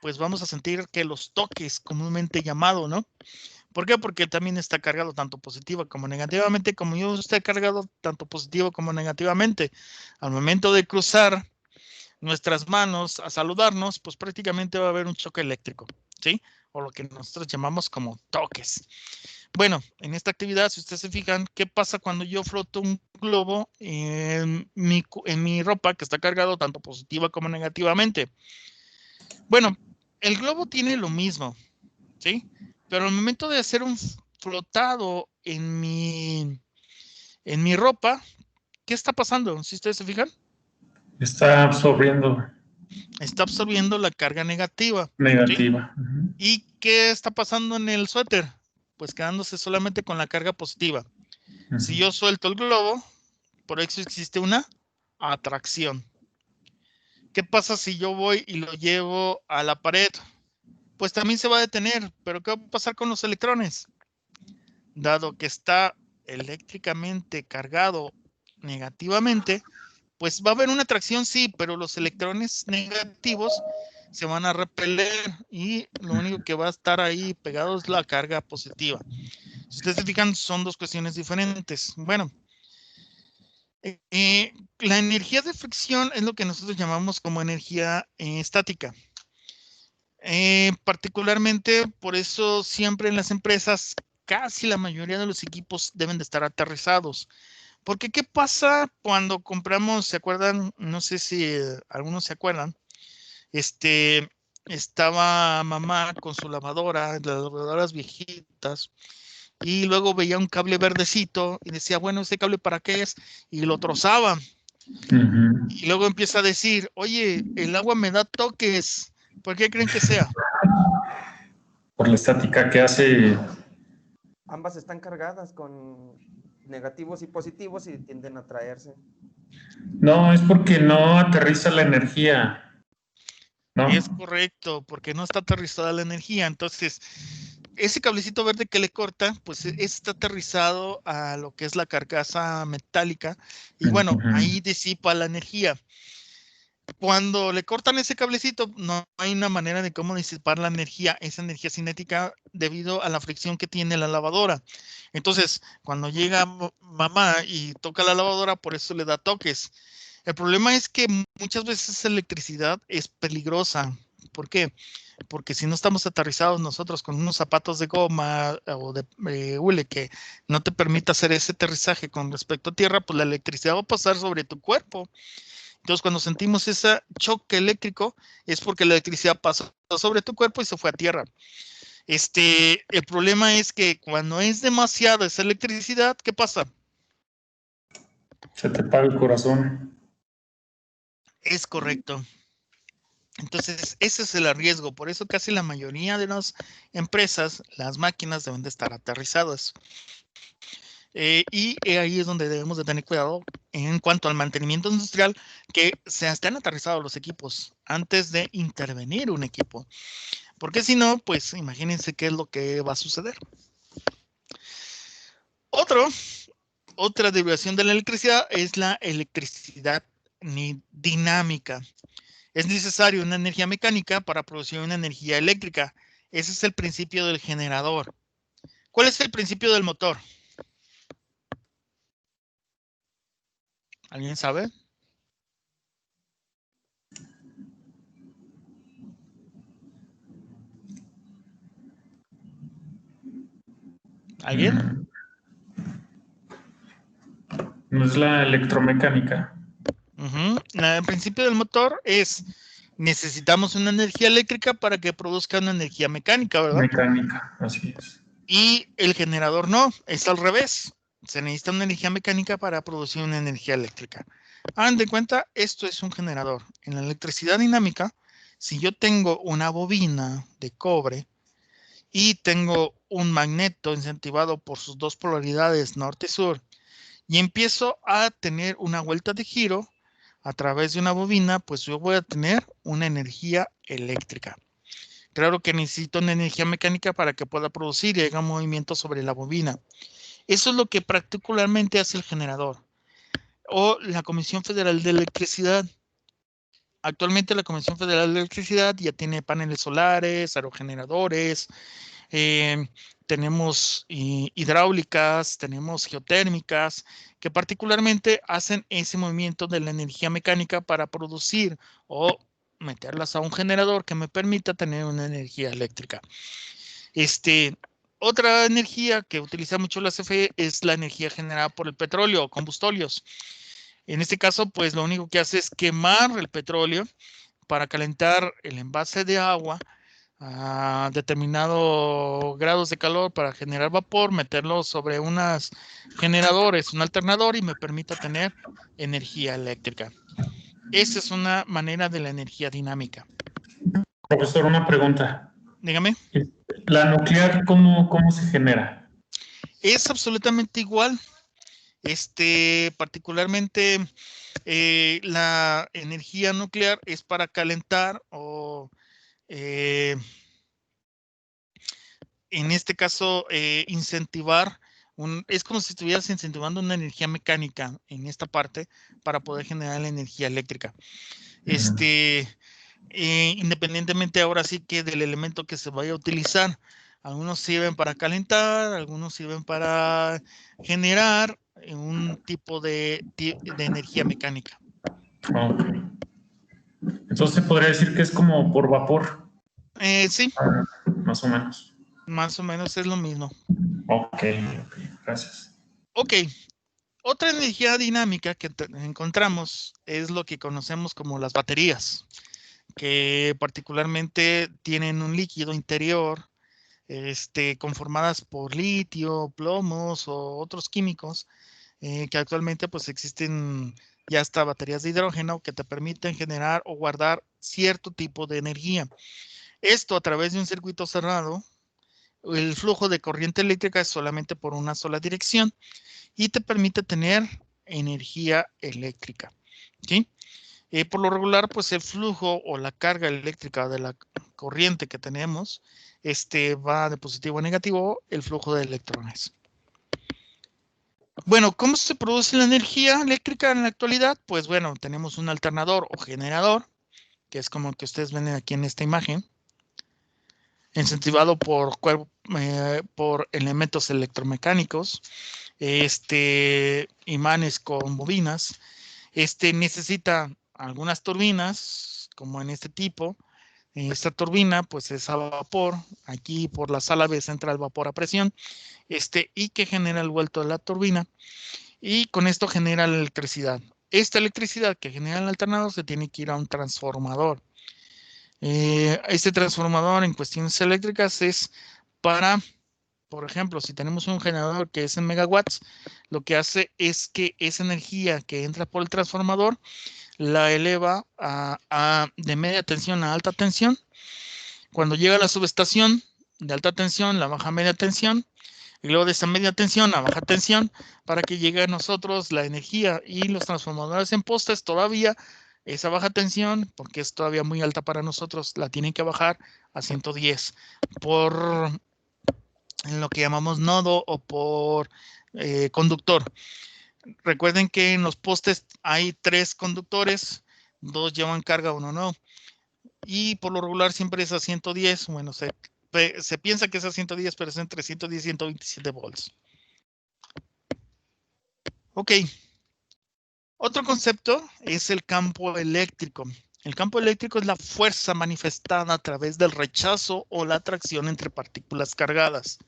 Pues vamos a sentir que los toques, comúnmente llamado, ¿no? ¿Por qué? Porque también está cargado tanto positiva como negativamente, como yo estoy cargado tanto positivo como negativamente. Al momento de cruzar nuestras manos a saludarnos, pues prácticamente va a haber un choque eléctrico, ¿sí? O lo que nosotros llamamos como toques. Bueno, en esta actividad, si ustedes se fijan, ¿qué pasa cuando yo froto un globo en mi ropa que está cargado tanto positiva como negativamente? Bueno, el globo tiene lo mismo, ¿sí? Pero al momento de hacer un flotado en mi ropa, ¿qué está pasando? Si ustedes se fijan, Está absorbiendo está absorbiendo la carga negativa, ¿sí? negativa. Ujú. ¿Y qué está pasando en el suéter? Pues quedándose solamente con la carga positiva. Si yo suelto el globo, por eso existe una atracción. ¿Qué pasa si yo voy y lo llevo a la pared? Pues también se va a detener, pero ¿qué va a pasar con los electrones? Dado que está eléctricamente cargado negativamente, pues va a haber una atracción, sí, pero los electrones negativos se van a repeler y lo único que va a estar ahí pegado es la carga positiva. Si ustedes se fijan, son dos cuestiones diferentes. Bueno, la energía de fricción es lo que nosotros llamamos como energía estática. Particularmente, por eso siempre en las empresas, casi la mayoría de los equipos deben de estar aterrizados. Porque, ¿qué pasa cuando compramos? ¿Se acuerdan? No sé si algunos se acuerdan. Estaba mamá con su lavadora, las lavadoras viejitas, y luego veía un cable verdecito y decía, bueno, ¿ese cable para qué es? Y lo trozaba. Ujú. Y luego empieza a decir, oye, el agua me da toques. ¿Por qué creen que sea? Por la estática que hace. Ambas están cargadas con negativos y positivos y tienden a atraerse. No, es porque no aterriza la energía, Es ¿no? correcto, porque no está aterrizada la energía. Entonces, ese cablecito verde que le corta, pues está aterrizado a lo que es la carcasa metálica y bueno, Ujú. ahí disipa la energía. Cuando le cortan ese cablecito, no hay una manera de cómo disipar la energía, esa energía cinética, debido a la fricción que tiene la lavadora. Entonces, cuando llega mamá y toca la lavadora, por eso le da toques. El problema es que muchas veces esa electricidad es peligrosa. ¿Por qué? Porque si no estamos aterrizados nosotros con unos zapatos de goma o de hule que no te permita hacer ese aterrizaje con respecto a tierra, pues la electricidad va a pasar sobre tu cuerpo. Entonces, cuando sentimos ese choque eléctrico, es porque la electricidad pasó sobre tu cuerpo y se fue a tierra. El problema es que cuando es demasiada esa electricidad, ¿qué pasa? Se te para el corazón. Es correcto. Entonces, ese es el riesgo. Por eso casi la mayoría de las empresas, las máquinas deben de estar aterrizadas. Y ahí es donde debemos de tener cuidado en cuanto al mantenimiento industrial, que se estén aterrizados los equipos antes de intervenir un equipo. Porque si no, pues imagínense qué es lo que va a suceder. Otra derivación de la electricidad es la electricidad dinámica. Es necesario una energía mecánica para producir una energía eléctrica. Ese es el principio del generador. ¿Cuál es el principio del motor? ¿Alguien sabe? ¿Alguien? Mm. No es la electromecánica. El principio del motor es, necesitamos una energía eléctrica para que produzca una energía mecánica, ¿verdad? Mecánica, así es. Y el generador no, es al revés. Se necesita una energía mecánica para producir una energía eléctrica. Hagan de cuenta, esto es un generador. En la electricidad dinámica, si yo tengo una bobina de cobre y tengo un magneto incentivado por sus dos polaridades norte-sur y empiezo a tener una vuelta de giro a través de una bobina, pues yo voy a tener una energía eléctrica. Claro que necesita una energía mecánica para que pueda producir y haga movimiento sobre la bobina. Eso es lo que particularmente hace el generador. O la Comisión Federal de Electricidad. Actualmente la Comisión Federal de Electricidad ya tiene paneles solares, aerogeneradores, tenemos hidráulicas, tenemos geotérmicas, que particularmente hacen ese movimiento de la energía mecánica para producir o meterlas a un generador que me permita tener una energía eléctrica. Otra energía que utiliza mucho la CFE es la energía generada por el petróleo o combustóleos. En este caso, pues lo único que hace es quemar el petróleo para calentar el envase de agua a determinados grados de calor para generar vapor, meterlo sobre unos generadores, un alternador y me permita tener energía eléctrica. Esa es una manera de la energía dinámica. Profesor, una pregunta. Dígame. ¿La nuclear cómo se genera? Es absolutamente igual. Particularmente la energía nuclear es para calentar o en este caso incentivar, es como si estuvieras incentivando una energía mecánica en esta parte para poder generar la energía eléctrica. Independientemente ahora sí que del elemento que se vaya a utilizar, algunos sirven para calentar, algunos sirven para generar un tipo de energía mecánica. Okay. Entonces se podría decir que es como por vapor. Sí. Más o menos. Más o menos es lo mismo. Ok, gracias. Ok. Otra energía dinámica que encontramos es lo que conocemos como las baterías, que particularmente tienen un líquido interior, conformadas por litio, plomos o otros químicos, que actualmente pues existen ya hasta baterías de hidrógeno que te permiten generar o guardar cierto tipo de energía. Esto a través de un circuito cerrado, el flujo de corriente eléctrica es solamente por una sola dirección y te permite tener energía eléctrica. ¿Sí? Por lo regular, pues el flujo o la carga eléctrica de la corriente que tenemos va de positivo a negativo el flujo de electrones. Bueno, ¿cómo se produce la energía eléctrica en la actualidad? Pues bueno, tenemos un alternador o generador, que es como el que ustedes ven aquí en esta imagen, incentivado por elementos electromecánicos, imanes con bobinas. Necesita algunas turbinas, como en este tipo. Esta turbina, pues es a vapor. Aquí por la sala B entra el vapor a presión, y que genera el vuelto de la turbina. Y con esto genera la electricidad. Esta electricidad que genera el alternador se tiene que ir a un transformador. Este transformador en cuestiones eléctricas es para, por ejemplo, si tenemos un generador que es en megawatts, lo que hace es que esa energía que entra por el transformador la eleva de media tensión a alta tensión. Cuando llega a la subestación de alta tensión, la baja a media tensión, y luego de esa media tensión a baja tensión, para que llegue a nosotros la energía y los transformadores en postes todavía. Esa baja tensión, porque es todavía muy alta para nosotros, la tienen que bajar a 110 por lo que llamamos nodo o por conductor. Recuerden que en los postes hay 3 conductores, 2 llevan carga, 1 no. Y por lo regular siempre es a 110. Bueno, se piensa que es a 110, pero es entre 110 y 127 volts. Ok. Otro concepto es el campo eléctrico. El campo eléctrico es la fuerza manifestada a través del rechazo o la atracción entre partículas cargadas.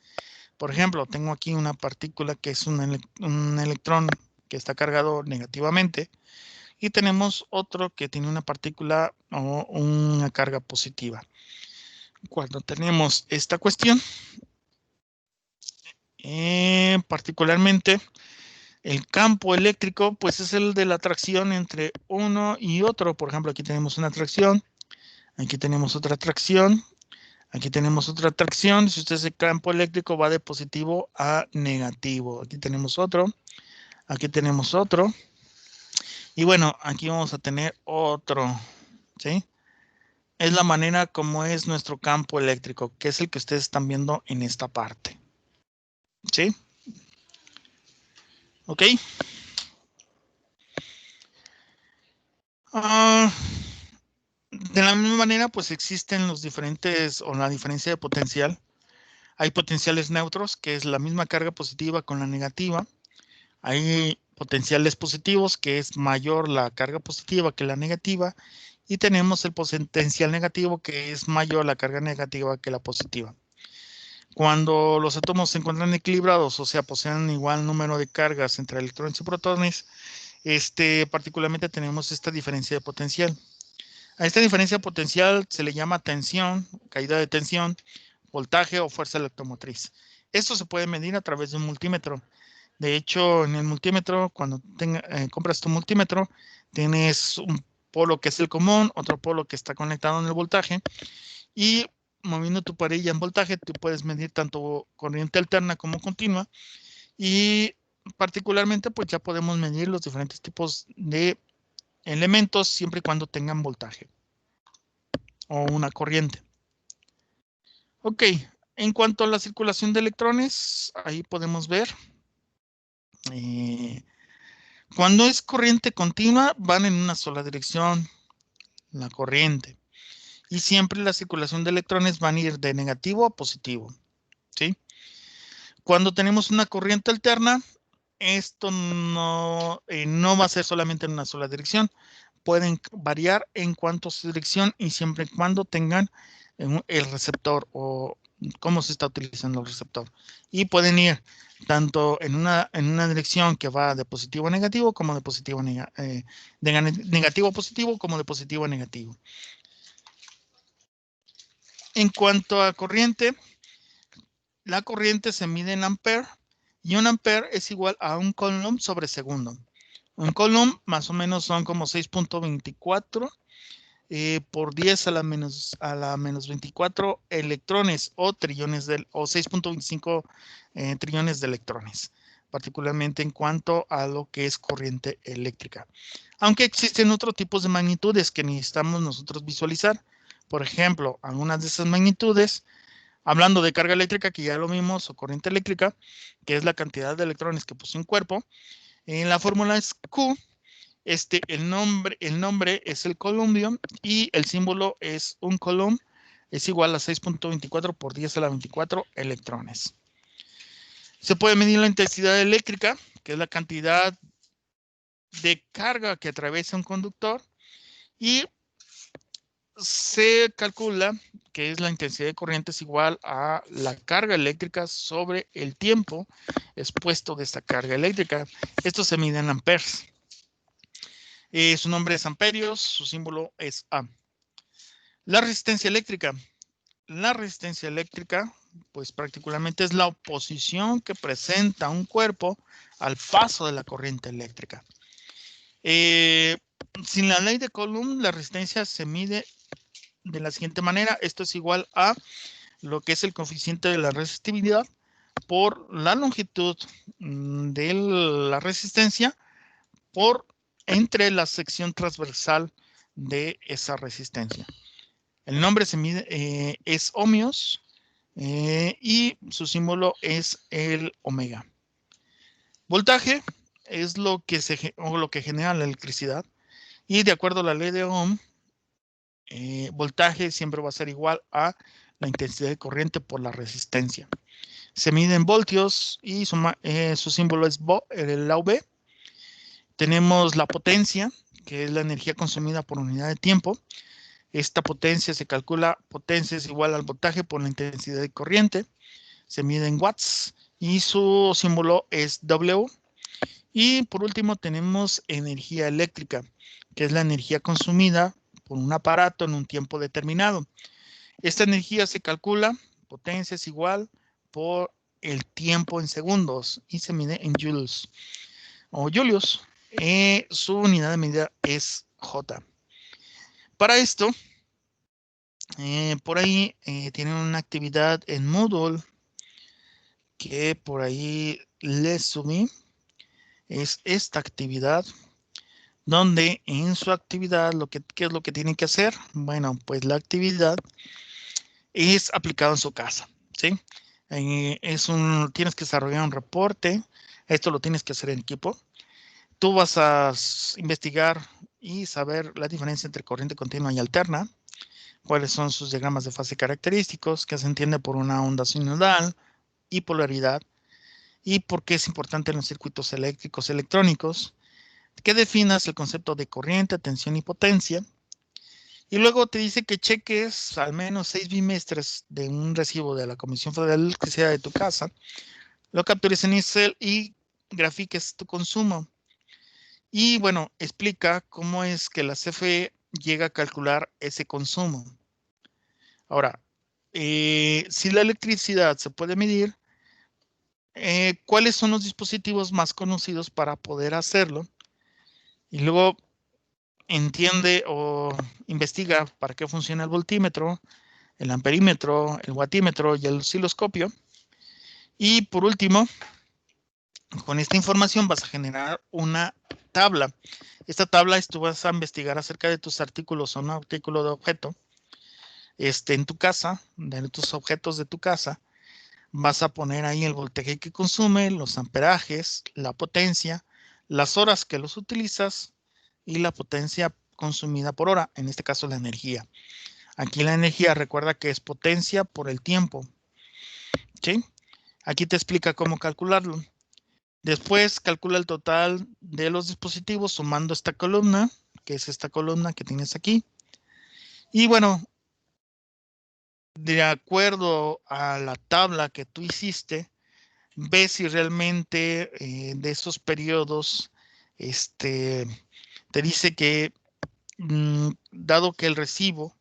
Por ejemplo, tengo aquí una partícula que es un electrón que está cargado negativamente y tenemos otro que tiene una partícula o una carga positiva. Cuando tenemos esta cuestión, particularmente el campo eléctrico, pues es el de la atracción entre uno y otro. Por ejemplo, aquí tenemos una atracción, aquí tenemos otra atracción, aquí tenemos otra atracción. Si usted hace campo eléctrico, va de positivo a negativo. Aquí tenemos otro, aquí tenemos otro. Y bueno, aquí vamos a tener otro, ¿sí? es la manera como es nuestro campo eléctrico, que es el que ustedes están viendo en esta parte. ¿Sí? ¿Ok? De la misma manera, pues existen los diferentes, o la diferencia de potencial. Hay potenciales neutros, que es la misma carga positiva con la negativa. Hay potenciales positivos, que es mayor la carga positiva que la negativa. Y tenemos el potencial negativo, que es mayor la carga negativa que la positiva. Cuando los átomos se encuentran equilibrados, o sea, poseen igual número de cargas entre electrones y protones, particularmente tenemos esta diferencia de potencial. A esta diferencia potencial se le llama tensión, caída de tensión, voltaje o fuerza electromotriz. Esto se puede medir a través de un multímetro. De hecho, en el multímetro, cuando compras tu multímetro, tienes un polo que es el común, otro polo que está conectado en el voltaje, y moviendo tu parilla en voltaje, tú puedes medir tanto corriente alterna como continua, y particularmente, pues ya podemos medir los diferentes tipos de elementos siempre y cuando tengan voltaje o una corriente. Ok, en cuanto a la circulación de electrones, ahí podemos ver. Cuando es corriente continua, van en una sola dirección, la corriente. Y siempre la circulación de electrones van a ir de negativo a positivo. ¿Sí? Cuando tenemos una corriente alterna, esto no va a ser solamente en una sola dirección. Pueden variar en cuanto a su dirección y siempre y cuando tengan el receptor o cómo se está utilizando el receptor. Y pueden ir tanto en una dirección que va de positivo a negativo, como de positivo a negativo a positivo, como de positivo a negativo. En cuanto a corriente, la corriente se mide en ampere y un ampere es igual a un coulomb sobre segundo. Un coulomb más o menos son como 6.24 por 10 a la menos 24 electrones o trillones o 6.25 trillones de electrones, particularmente en cuanto a lo que es corriente eléctrica. Aunque existen otros tipos de magnitudes que necesitamos nosotros visualizar. Por ejemplo, algunas de esas magnitudes, hablando de carga eléctrica, que ya lo vimos, o corriente eléctrica, que es la cantidad de electrones que posee un cuerpo, en la fórmula es Q. El nombre es el columbio y el símbolo es un coulomb, es igual a 6.24 por 10 a la 24 electrones. Se puede medir la intensidad eléctrica, que es la cantidad de carga que atraviesa un conductor, y se calcula que es la intensidad de corriente es igual a la carga eléctrica sobre el tiempo expuesto de esta carga eléctrica. Esto se mide en amperes. Su nombre es amperios, su símbolo es A. La resistencia eléctrica. La resistencia eléctrica, pues particularmente es la oposición que presenta un cuerpo al paso de la corriente eléctrica. Sin la ley de Coulomb, la resistencia se mide de la siguiente manera. Esto es igual a lo que es el coeficiente de la resistividad por la longitud de la resistencia por entre la sección transversal de esa resistencia. El nombre se mide, es ohmios y su símbolo es el omega. Voltaje es lo que genera la electricidad y de acuerdo a la ley de Ohm, voltaje siempre va a ser igual a la intensidad de corriente por la resistencia. Se mide en voltios y su símbolo es la V. Tenemos la potencia, que es la energía consumida por unidad de tiempo. Esta potencia se calcula, potencia es igual al voltaje por la intensidad de corriente. Se mide en watts y su símbolo es W. Y por último tenemos energía eléctrica, que es la energía consumida por un aparato en un tiempo determinado. Esta energía se calcula, potencia es igual por el tiempo en segundos y se mide en joules o julios. Su unidad de medida es J. Para esto, por ahí tienen una actividad en Moodle que por ahí les subí. Es esta actividad donde en su actividad, ¿qué es lo que tiene que hacer? Bueno, pues la actividad es aplicada en su casa, ¿sí? Tienes que desarrollar un reporte, esto lo tienes que hacer en equipo. Tú vas a investigar y saber la diferencia entre corriente continua y alterna, cuáles son sus diagramas de fase característicos, que se entiende por una onda sinodal y polaridad, y por qué es importante en los circuitos eléctricos electrónicos, que definas el concepto de corriente, tensión y potencia, y luego te dice que cheques al menos 6 bimestres de un recibo de la Comisión Federal de Electricidad de tu casa, lo captures en Excel y grafiques tu consumo. Y bueno, explica cómo es que la CFE llega a calcular ese consumo. Ahora, si la electricidad se puede medir, ¿cuáles son los dispositivos más conocidos para poder hacerlo? Y luego entiende o investiga para qué funciona el voltímetro, el amperímetro, el watímetro y el osciloscopio. Y por último, con esta información vas a generar una tabla. Esta tabla tú vas a investigar acerca de tus artículos o un artículo de objeto en tu casa, de tus objetos de tu casa. Vas a poner ahí el voltaje que consume, los amperajes, la potencia, las horas que los utilizas y la potencia consumida por hora, en este caso la energía. Aquí la energía, recuerda que es potencia por el tiempo. ¿Sí? Aquí te explica cómo calcularlo. Después calcula el total de los dispositivos sumando esta columna, que es esta columna que tienes aquí. Y bueno, de acuerdo a la tabla que tú hiciste, ves si realmente de esos periodos te dice que dado que el recibo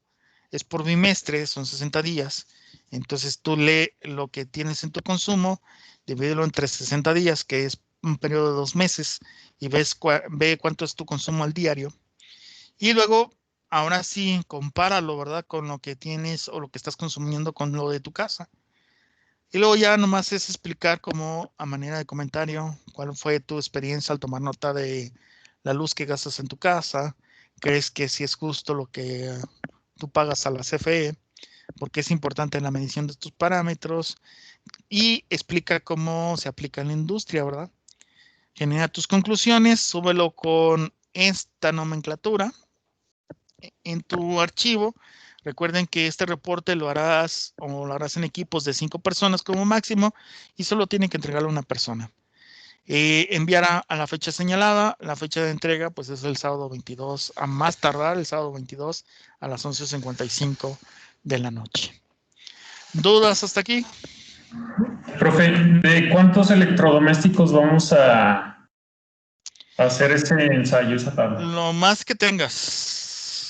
es por bimestre, son 60 días, entonces tú lee lo que tienes en tu consumo, divídelo entre 60 días, que es un periodo de 2 meses, y ve cuánto es tu consumo al diario. Y luego, ahora sí, compáralo, ¿verdad? Con lo que tienes o lo que estás consumiendo con lo de tu casa. Y luego ya nomás es explicar como a manera de comentario cuál fue tu experiencia al tomar nota de la luz que gastas en tu casa. ¿Crees que si es justo lo que tú pagas a la CFE? Porque es importante en la medición de tus parámetros. Y explica cómo se aplica en la industria, ¿verdad? Genera tus conclusiones, súbelo con esta nomenclatura en tu archivo. Recuerden que este reporte lo harás en equipos de 5 personas como máximo y solo tienen que entregarlo a una persona. Enviará a la fecha señalada. La fecha de entrega pues es el sábado 22, a más tardar el sábado 22 a las 11:55 de la noche. ¿Dudas hasta aquí? Profe, ¿de cuántos electrodomésticos vamos a hacer ese ensayo, esa tabla? Lo más que tengas.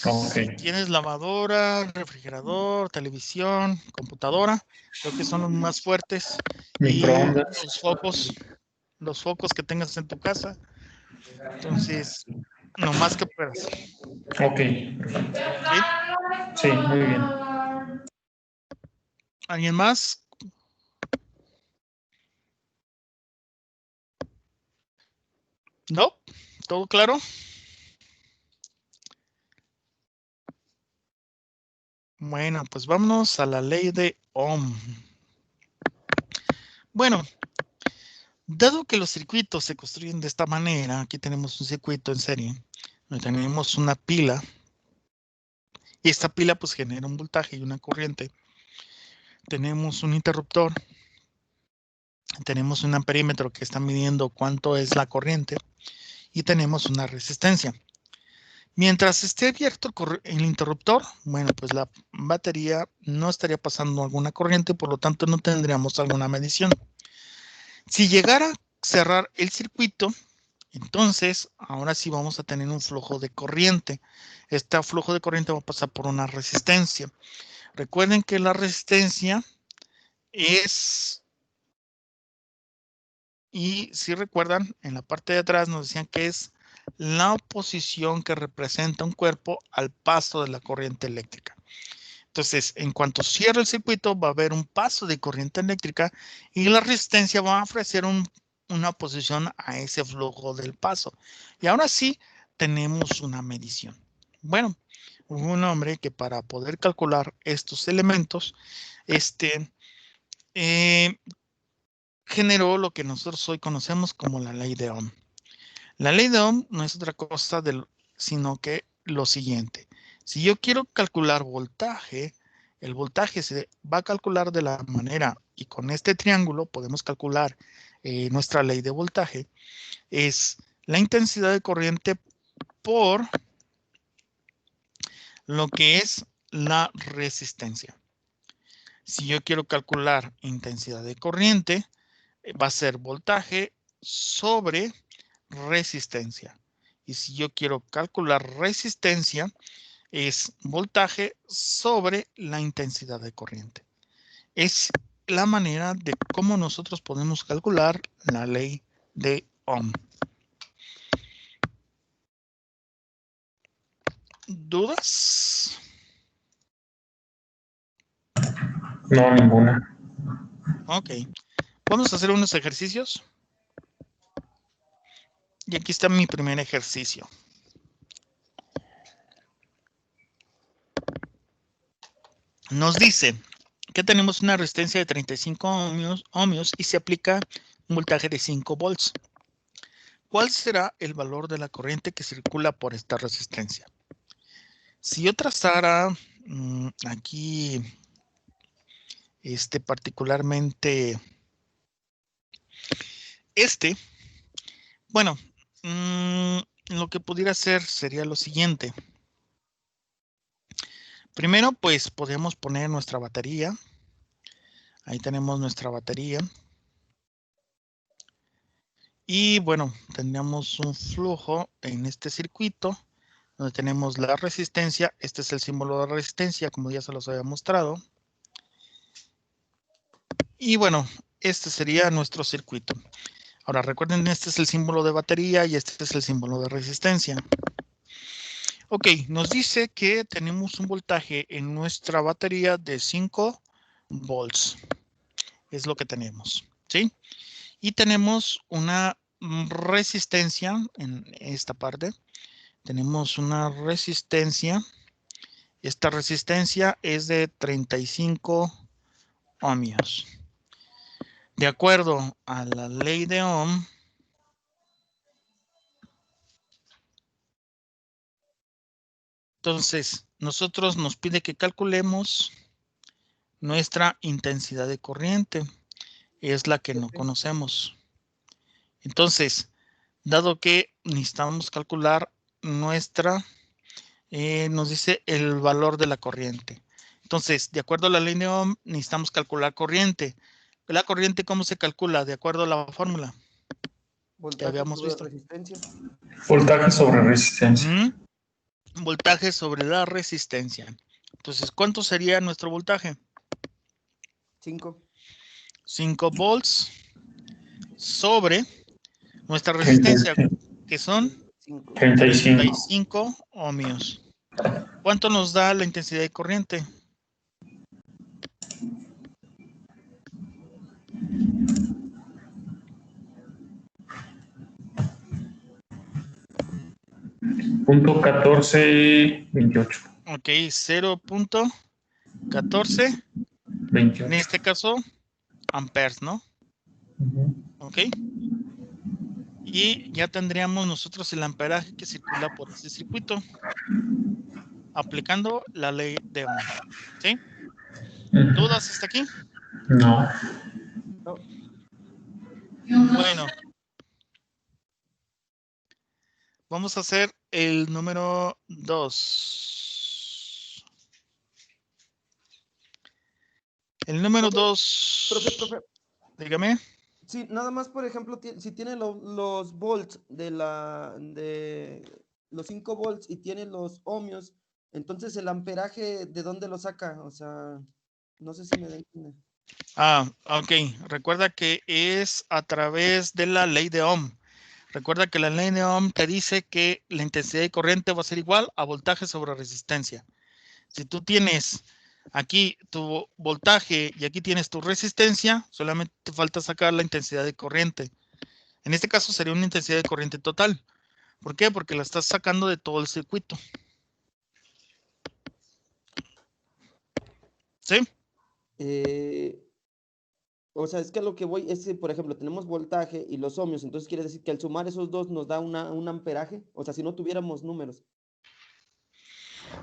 Okay. Tienes lavadora, refrigerador, televisión, computadora, creo que son los más fuertes. Microondas. Y los focos que tengas en tu casa. Entonces, lo más que puedas. Ok, perfecto. ¿Sí? Sí, muy bien. ¿Alguien más? ¿No? ¿Todo claro? Bueno, pues vámonos a la ley de Ohm. Bueno, dado que los circuitos se construyen de esta manera, aquí tenemos un circuito en serie, donde tenemos una pila, y esta pila pues genera un voltaje y una corriente. Tenemos un interruptor, tenemos un amperímetro que está midiendo cuánto es la corriente, y tenemos una resistencia. Mientras esté abierto el interruptor, bueno, pues la batería no estaría pasando alguna corriente, por lo tanto no tendríamos alguna medición. Si llegara a cerrar el circuito, entonces ahora sí vamos a tener un flujo de corriente. Este flujo de corriente va a pasar por una resistencia. Recuerden que la resistencia es, y si recuerdan, en la parte de atrás nos decían que es la oposición que representa un cuerpo al paso de la corriente eléctrica. Entonces, en cuanto cierre el circuito, va a haber un paso de corriente eléctrica y la resistencia va a ofrecer una oposición a ese flujo del paso. Y ahora sí, tenemos una medición. Bueno, hubo un hombre que para poder calcular estos elementos, generó lo que nosotros hoy conocemos como la ley de Ohm. La ley de Ohm no es otra cosa sino que lo siguiente. Si yo quiero calcular voltaje, el voltaje se va a calcular de la manera, y con este triángulo podemos calcular nuestra ley de voltaje, es la intensidad de corriente por lo que es la resistencia. Si yo quiero calcular intensidad de corriente, va a ser voltaje sobre resistencia. Y si yo quiero calcular resistencia, es voltaje sobre la intensidad de corriente. Es la manera de cómo nosotros podemos calcular la ley de Ohm. ¿Dudas? No, ninguna. Ok. Vamos a hacer unos ejercicios. Y aquí está mi primer ejercicio. Nos dice que tenemos una resistencia de 35 ohmios y se aplica un voltaje de 5 volts. ¿Cuál será el valor de la corriente que circula por esta resistencia? Si yo trazara aquí particularmente bueno, lo que pudiera hacer sería lo siguiente. Primero, pues podemos poner nuestra batería. Ahí tenemos nuestra batería. Y bueno, tendríamos un flujo en este circuito donde tenemos la resistencia. Este es el símbolo de resistencia, como ya se los había mostrado. Y bueno, este sería nuestro circuito. Ahora recuerden, este es el símbolo de batería y este es el símbolo de resistencia. Ok, nos dice que tenemos un voltaje en nuestra batería de 5 volts. Es lo que tenemos, ¿sí? Y tenemos una resistencia en esta parte. Tenemos una resistencia. Esta resistencia es de 35 ohmios. De acuerdo a la ley de Ohm, entonces nosotros nos pide que calculemos nuestra intensidad de corriente. Es la que no conocemos. Entonces, dado que necesitamos calcular nuestra, nos dice el valor de la corriente. Entonces, de acuerdo a la ley de Ohm, necesitamos calcular corriente. ¿La corriente cómo se calcula? De acuerdo a la fórmula que Voltaje habíamos sobre visto. resistencia. Voltaje sobre resistencia. Voltaje sobre la resistencia. Entonces, ¿cuánto sería nuestro voltaje? 5. 5 volts sobre nuestra resistencia, que son 5. 35. 35 ohmios. ¿Cuánto nos da la intensidad de corriente? Punto 1428. Ok, 0.14. 28. En este caso, amperes, ¿no? Ok. Y ya tendríamos nosotros el amperaje que circula por este circuito, aplicando la ley de Ohm. ¿Sí? ¿Dudas hasta aquí? No. No. Bueno. Vamos a hacer el número 2. El número 2. Profe. Dígame. Sí, nada más, por ejemplo, si tiene los volts de los 5 volts y tiene los ohmios, entonces el amperaje, ¿de dónde lo saca? O sea, no sé si me da a entender. Ok. Recuerda que es a través de la ley de Ohm. Recuerda que la ley de Ohm te dice que la intensidad de corriente va a ser igual a voltaje sobre resistencia. Si tú tienes aquí tu voltaje y aquí tienes tu resistencia, solamente te falta sacar la intensidad de corriente. En este caso sería una intensidad de corriente total. ¿Por qué? Porque la estás sacando de todo el circuito. ¿Sí? O sea, es que a lo que voy es que, por ejemplo, tenemos voltaje y los ohmios, entonces quiere decir que al sumar esos dos nos da un amperaje. O sea, si no tuviéramos números.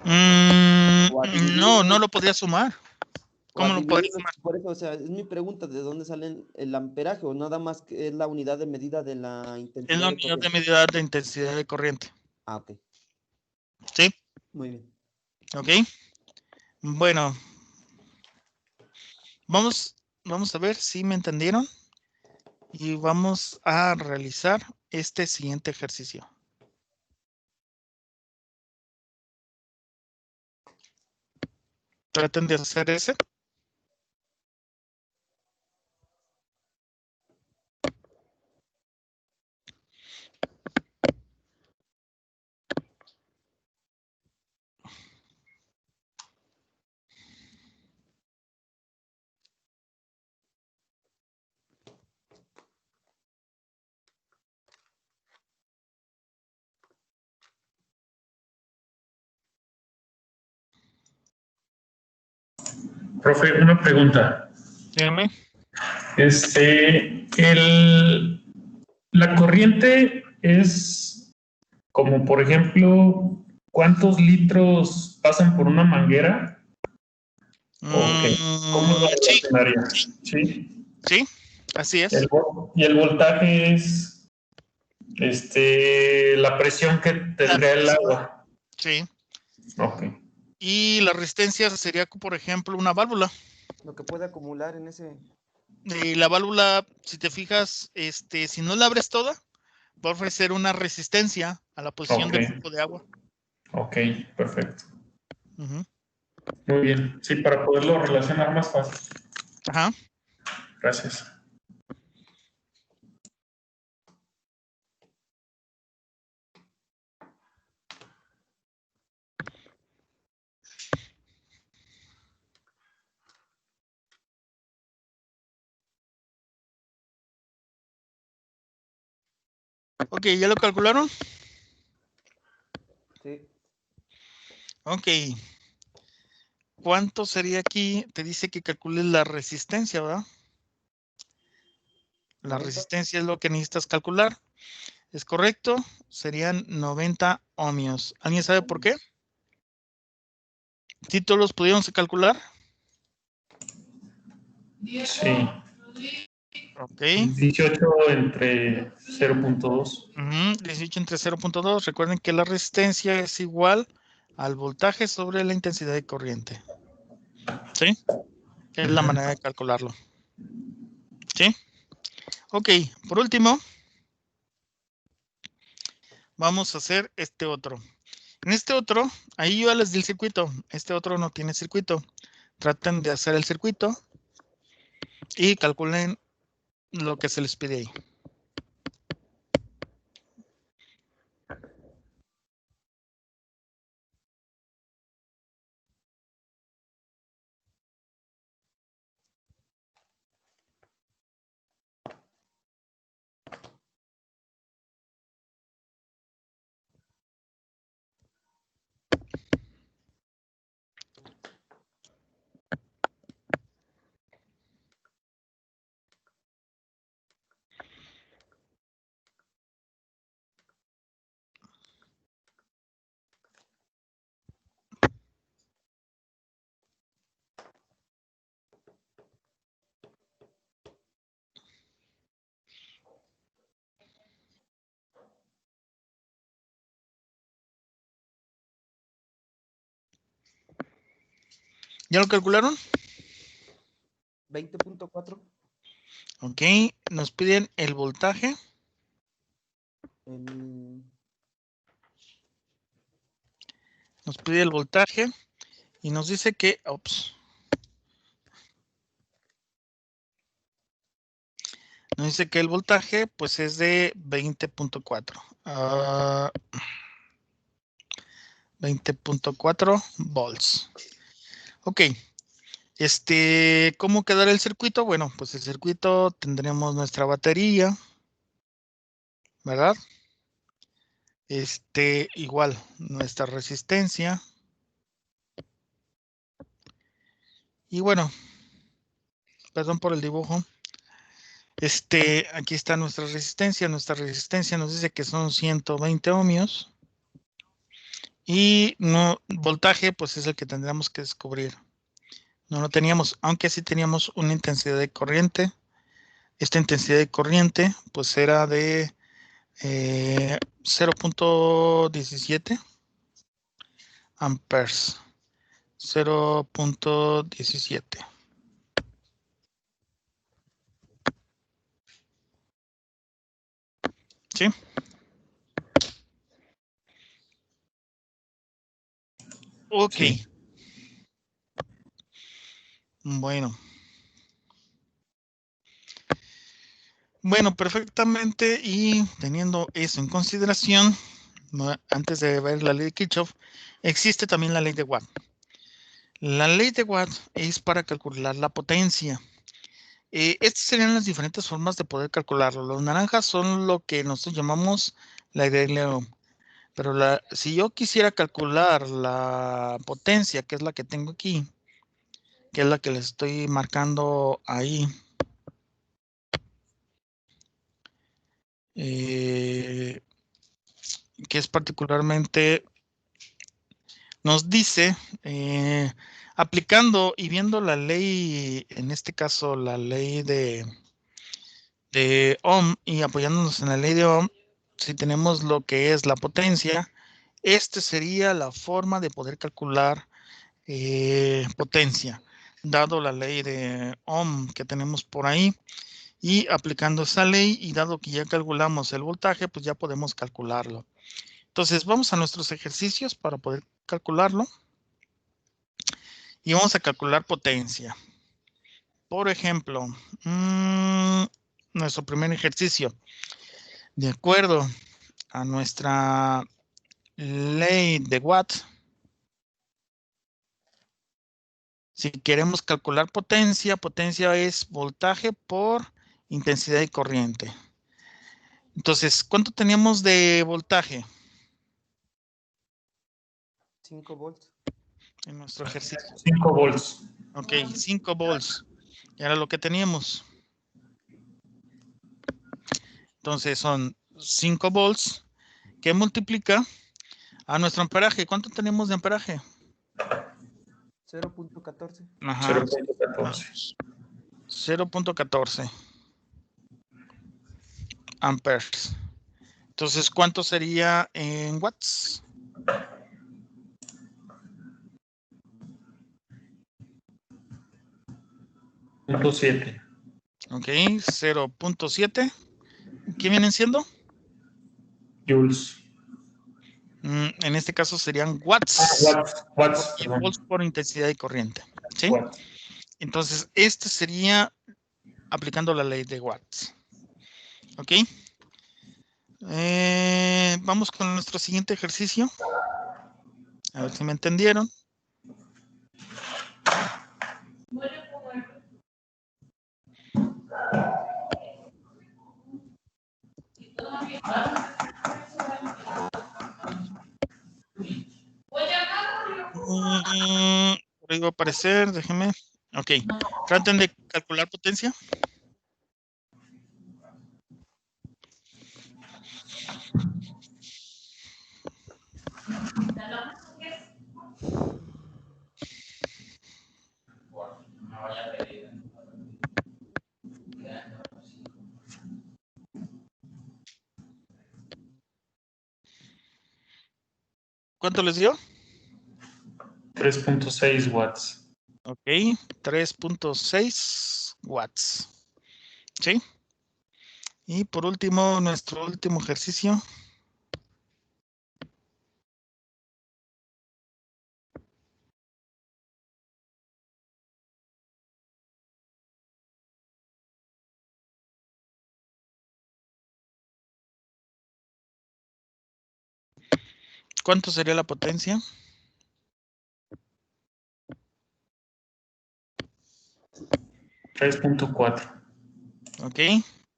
O a No, dividirlos, no lo podría sumar. o a ¿Cómo lo podría dividirlos, sumar? por eso, o sea, es mi pregunta, ¿de dónde sale el amperaje? O nada más que es la unidad de medida de la Es intensidad la de unidad de corriente. medida de intensidad de corriente. Ah, ok, ¿Sí? muy bien. ¿Ok? Bueno, vamos a ver si me entendieron. Y vamos a realizar este siguiente ejercicio. Traten de hacer ese. Profe, una pregunta. Dígame. La corriente es como, por ejemplo, ¿cuántos litros pasan por una manguera? ¿O qué? ¿Cómo lo Sí, relacionaría? ¿Sí? sí, así es. Y el voltaje es la presión que La tendría el presión, agua. sí. Ok. Y la resistencia sería, por ejemplo, una válvula. Lo que puede acumular en ese... Y la válvula, si te fijas, si no la abres toda, va a ofrecer una resistencia a la posición Ok. del flujo de agua. Ok, perfecto. Ujú. Muy bien. Sí, para poderlo relacionar más fácil. Ajá. Gracias. Ok, ¿ya lo calcularon? Sí, Ok. ¿Cuánto sería aquí? Te dice que calcules la resistencia, ¿verdad? La 90. resistencia es lo que necesitas calcular. ¿Es correcto? Serían 90 ohmios. ¿Alguien sabe por qué? ¿Sí todos los pudieron calcular? Sí. Ok. 18 entre 0.2. 18 entre 0.2. Recuerden que la resistencia es igual al voltaje sobre la intensidad de corriente. ¿Sí? Es la manera de calcularlo. ¿Sí? Ok. Por último, vamos a hacer este otro. En este otro, ahí yo les di el circuito. Este otro no tiene circuito. Traten de hacer el circuito y calculen lo que se les pide ahí. ¿Ya lo calcularon? 20.4. Ok. Nos piden el voltaje. Nos pide el voltaje y nos dice que, nos dice que el voltaje pues es de 20.4. 20.4 volts. Ok. ¿Cómo quedará el circuito? Bueno, pues el circuito tendremos nuestra batería, ¿verdad? Igual, nuestra resistencia. Y bueno, perdón por el dibujo. Aquí está nuestra resistencia. Nuestra resistencia nos dice que son 120 ohmios. Y no, voltaje, pues es el que tendríamos que descubrir. No lo teníamos, aunque sí teníamos una intensidad de corriente. Esta intensidad de corriente, pues era de 0.17 amperes. 0.17. ¿Sí? Ok. Sí. Bueno. Bueno, perfectamente. Y teniendo eso en consideración, antes de ver la ley de Kirchhoff, existe también la ley de Watt. La ley de Watt es para calcular la potencia. Estas serían las diferentes formas de poder calcularlo. Los naranjas son lo que nosotros llamamos la ley de Ohm. Pero si yo quisiera calcular la potencia, que es la que tengo aquí, que es la que les estoy marcando ahí, que es particularmente, nos dice, aplicando y viendo la ley, en este caso la ley de Ohm, y apoyándonos en la ley de Ohm, si tenemos lo que es la potencia, sería la forma de poder calcular potencia, dado la ley de Ohm que tenemos por ahí, y aplicando esa ley, y dado que ya calculamos el voltaje, pues ya podemos calcularlo. Entonces vamos a nuestros ejercicios para poder calcularlo, y vamos a calcular potencia. Por ejemplo, nuestro primer ejercicio, de acuerdo a nuestra ley de Watt, si queremos calcular potencia, potencia es voltaje por intensidad de corriente. Entonces, ¿cuánto teníamos de voltaje 5 volts. en nuestro ejercicio? 5 volts. Ok, 5 volts. Y era lo que teníamos. Entonces, son 5 volts que multiplica a nuestro amperaje. ¿Cuánto tenemos de amperaje? 0.14. Ajá, 0.14. 0.14 amperes. Entonces, ¿cuánto sería en watts? 0.7. Ok, 0.7. ¿Qué vienen siendo? Joules. En este caso serían watts. Watts, Y perdón. volts por intensidad de corriente. ¿Sí? Watts. Entonces, sería aplicando la ley de watts. ¿Ok? Vamos con nuestro siguiente ejercicio. A ver si me entendieron. Por ahí va a aparecer, déjenme. Ok, traten de calcular potencia. ¿Cuánto les dio? 3.6 watts. Ok, 3.6 watts. ¿Sí? Y por último, nuestro último ejercicio. ¿Cuánto sería la potencia? 3.4. Ok,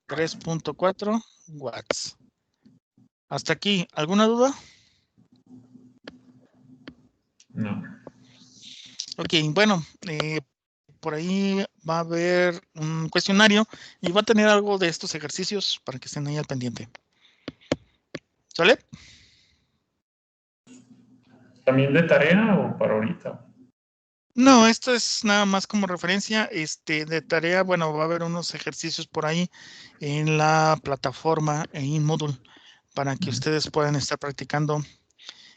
3.4 watts. Hasta aquí, ¿alguna duda? No. Ok, bueno, por ahí va a haber un cuestionario y va a tener algo de estos ejercicios para que estén ahí al pendiente. ¿Sale? ¿También de tarea o para ahorita? No, esto es nada más como referencia, de tarea, bueno, va a haber unos ejercicios por ahí en la plataforma en Moodle para que ustedes puedan estar practicando,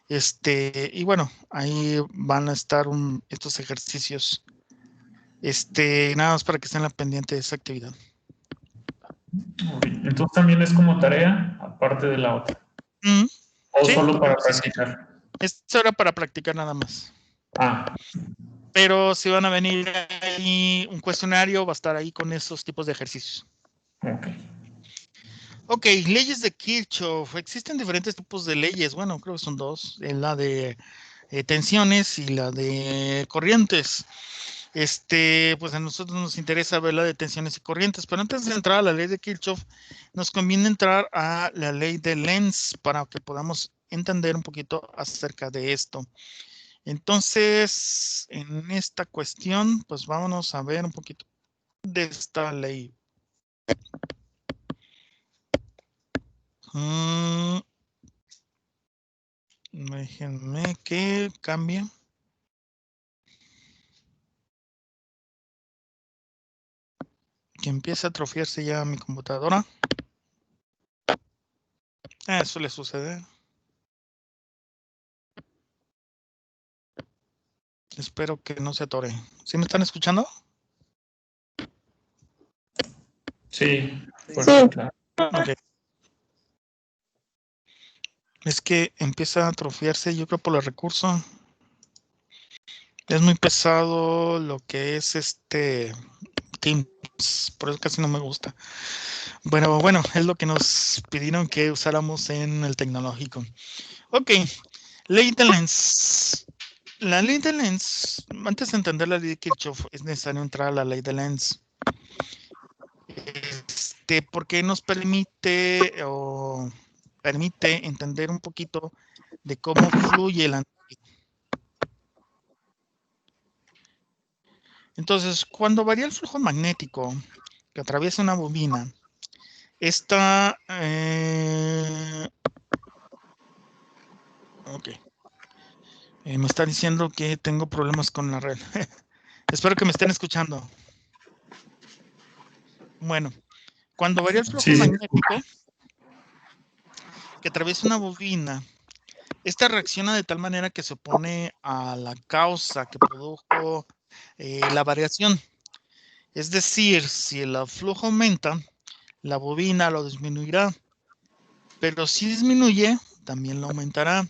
y bueno, ahí van a estar estos ejercicios, nada más para que estén al pendiente de esa actividad. Ok. Entonces también es como tarea, aparte de la otra. ¿O Sí, solo para sí, sí. practicar? Esto era para practicar nada más. Ah, Pero si van a venir ahí un cuestionario, va a estar ahí con esos tipos de ejercicios. ok. Ok, leyes de Kirchhoff. Existen diferentes tipos de leyes. Bueno, creo que son dos. La de tensiones y la de corrientes. Pues a nosotros nos interesa ver la de tensiones y corrientes. Pero antes de entrar a la ley de Kirchhoff, nos conviene entrar a la ley de Lenz para que podamos entender un poquito acerca de esto. Entonces, en esta cuestión, pues vámonos a ver un poquito de esta ley. Déjenme que cambie. Que empiece a atrofiarse ya mi computadora. Eso le sucede. Espero que no se atore. ¿Sí me están escuchando? Sí, fuerte, Sí. claro. Ok. Es que empieza a atrofiarse, yo creo, por el recurso. Es muy pesado lo que es Teams. Por eso casi no me gusta. Bueno, es lo que nos pidieron que usáramos en el tecnológico. Ok, ley de Lenz. La ley de Lenz, antes de entender la ley de Kirchhoff, es necesario entrar a la ley de Lenz. Porque nos permite entender un poquito de cómo fluye la energía. Entonces, cuando varía el flujo magnético que atraviesa una bobina, esta ok. Me está diciendo que tengo problemas con la red. Espero que me estén escuchando. Bueno, cuando varía el flujo Sí, sí. magnético que atraviesa una bobina, esta reacciona de tal manera que se opone a la causa que produjo la variación. Es decir, si el flujo aumenta, la bobina lo disminuirá, pero si disminuye, también lo aumentará.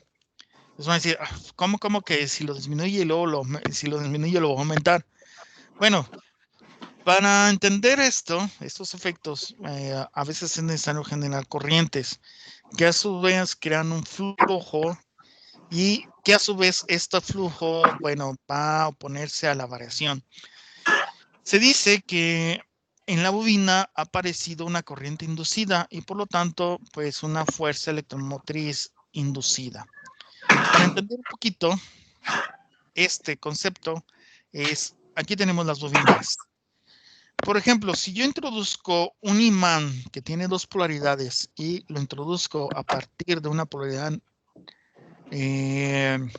Entonces van a decir, ¿cómo que si lo disminuye y luego si lo disminuye lo va a aumentar? Bueno, para entender estos efectos, a veces es necesario generar corrientes, que a su vez crean un flujo y que a su vez este flujo, bueno, va a oponerse a la variación. Se dice que en la bobina ha aparecido una corriente inducida y por lo tanto, pues una fuerza electromotriz inducida. Para entender un poquito este concepto, aquí tenemos las bobinas. Por ejemplo, si yo introduzco un imán que tiene dos polaridades y lo introduzco a partir de una polaridad, en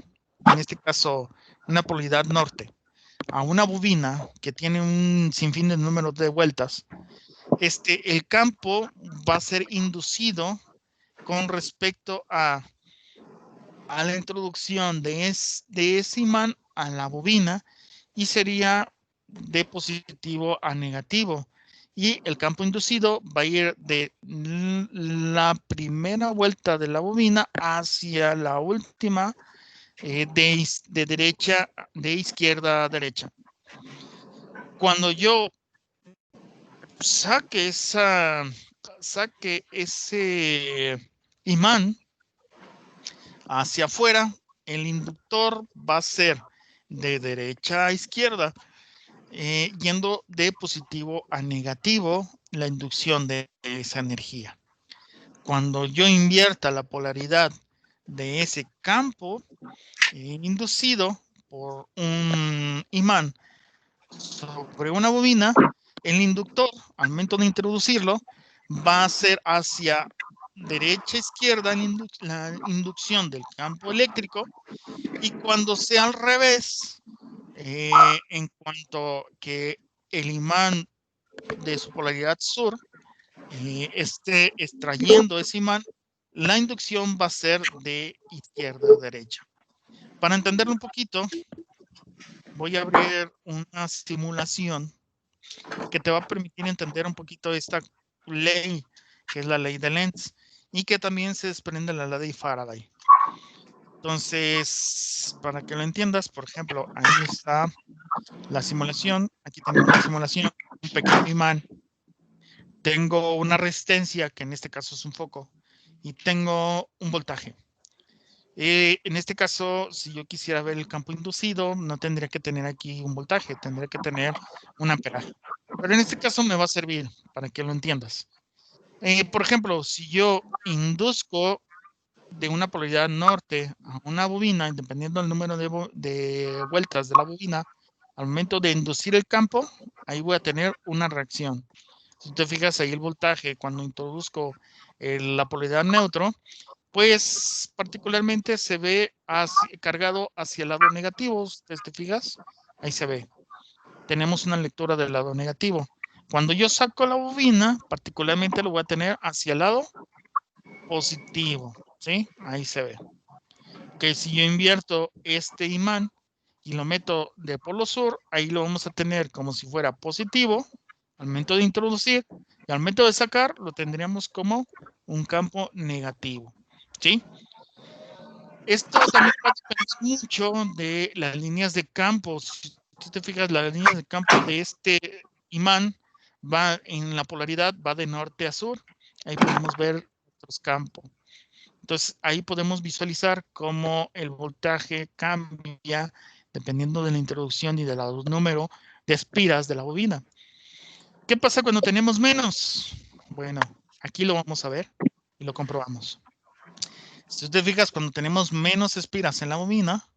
este caso, una polaridad norte, a una bobina que tiene un sinfín de números de vueltas, el campo va a ser inducido con respecto a la introducción de ese imán a la bobina y sería de positivo a negativo. Y el campo inducido va a ir de la primera vuelta de la bobina hacia la última de derecha, de izquierda a derecha. Cuando yo saque ese imán hacia afuera, el inductor va a ser de derecha a izquierda, yendo de positivo a negativo la inducción de esa energía. cuando yo invierta la polaridad de ese campo inducido por un imán sobre una bobina, el inductor, al momento de introducirlo, va a ser hacia derecha, izquierda la inducción del campo eléctrico, y cuando sea al revés, en cuanto que el imán de su polaridad sur esté extrayendo ese imán, la inducción va a ser de izquierda a derecha. Para entenderlo un poquito, voy a abrir una simulación que te va a permitir entender un poquito esta ley, que es la ley de Lenz, y que también se desprende de la ley de Faraday. Entonces, para que lo entiendas, por ejemplo, ahí está la simulación. Aquí tenemos la simulación, un pequeño imán. Tengo una resistencia, que en este caso es un foco, y tengo un voltaje. En este caso, si yo quisiera ver el campo inducido, no tendría que tener aquí un voltaje, tendría que tener un amperaje. Pero en este caso me va a servir para que lo entiendas. Por ejemplo, si yo induzco de una polaridad norte a una bobina, dependiendo del número de vueltas de la bobina, al momento de inducir el campo, ahí voy a tener una reacción. Si te fijas ahí el voltaje, cuando introduzco la polaridad neutro, pues particularmente se ve cargado hacia el lado negativo. ¿Te fijas? Ahí se ve. Tenemos una lectura del lado negativo. Cuando yo saco la bobina, particularmente lo voy a tener hacia el lado positivo. ¿Sí? Ahí se ve. Que si yo invierto este imán y lo meto de polo sur, ahí lo vamos a tener como si fuera positivo al momento de introducir, y al momento de sacar lo tendríamos como un campo negativo. ¿Sí? Esto también va a depender mucho de las líneas de campo. Si tú te fijas, las líneas de campo de este imán va en la polaridad, va de norte a sur. Ahí podemos ver otros campos. Entonces, ahí podemos visualizar cómo el voltaje cambia dependiendo de la introducción y del número de espiras de la bobina. ¿Qué pasa cuando tenemos menos? Bueno, aquí lo vamos a ver y lo comprobamos. Si tú te fijas, cuando tenemos menos espiras en la bobina,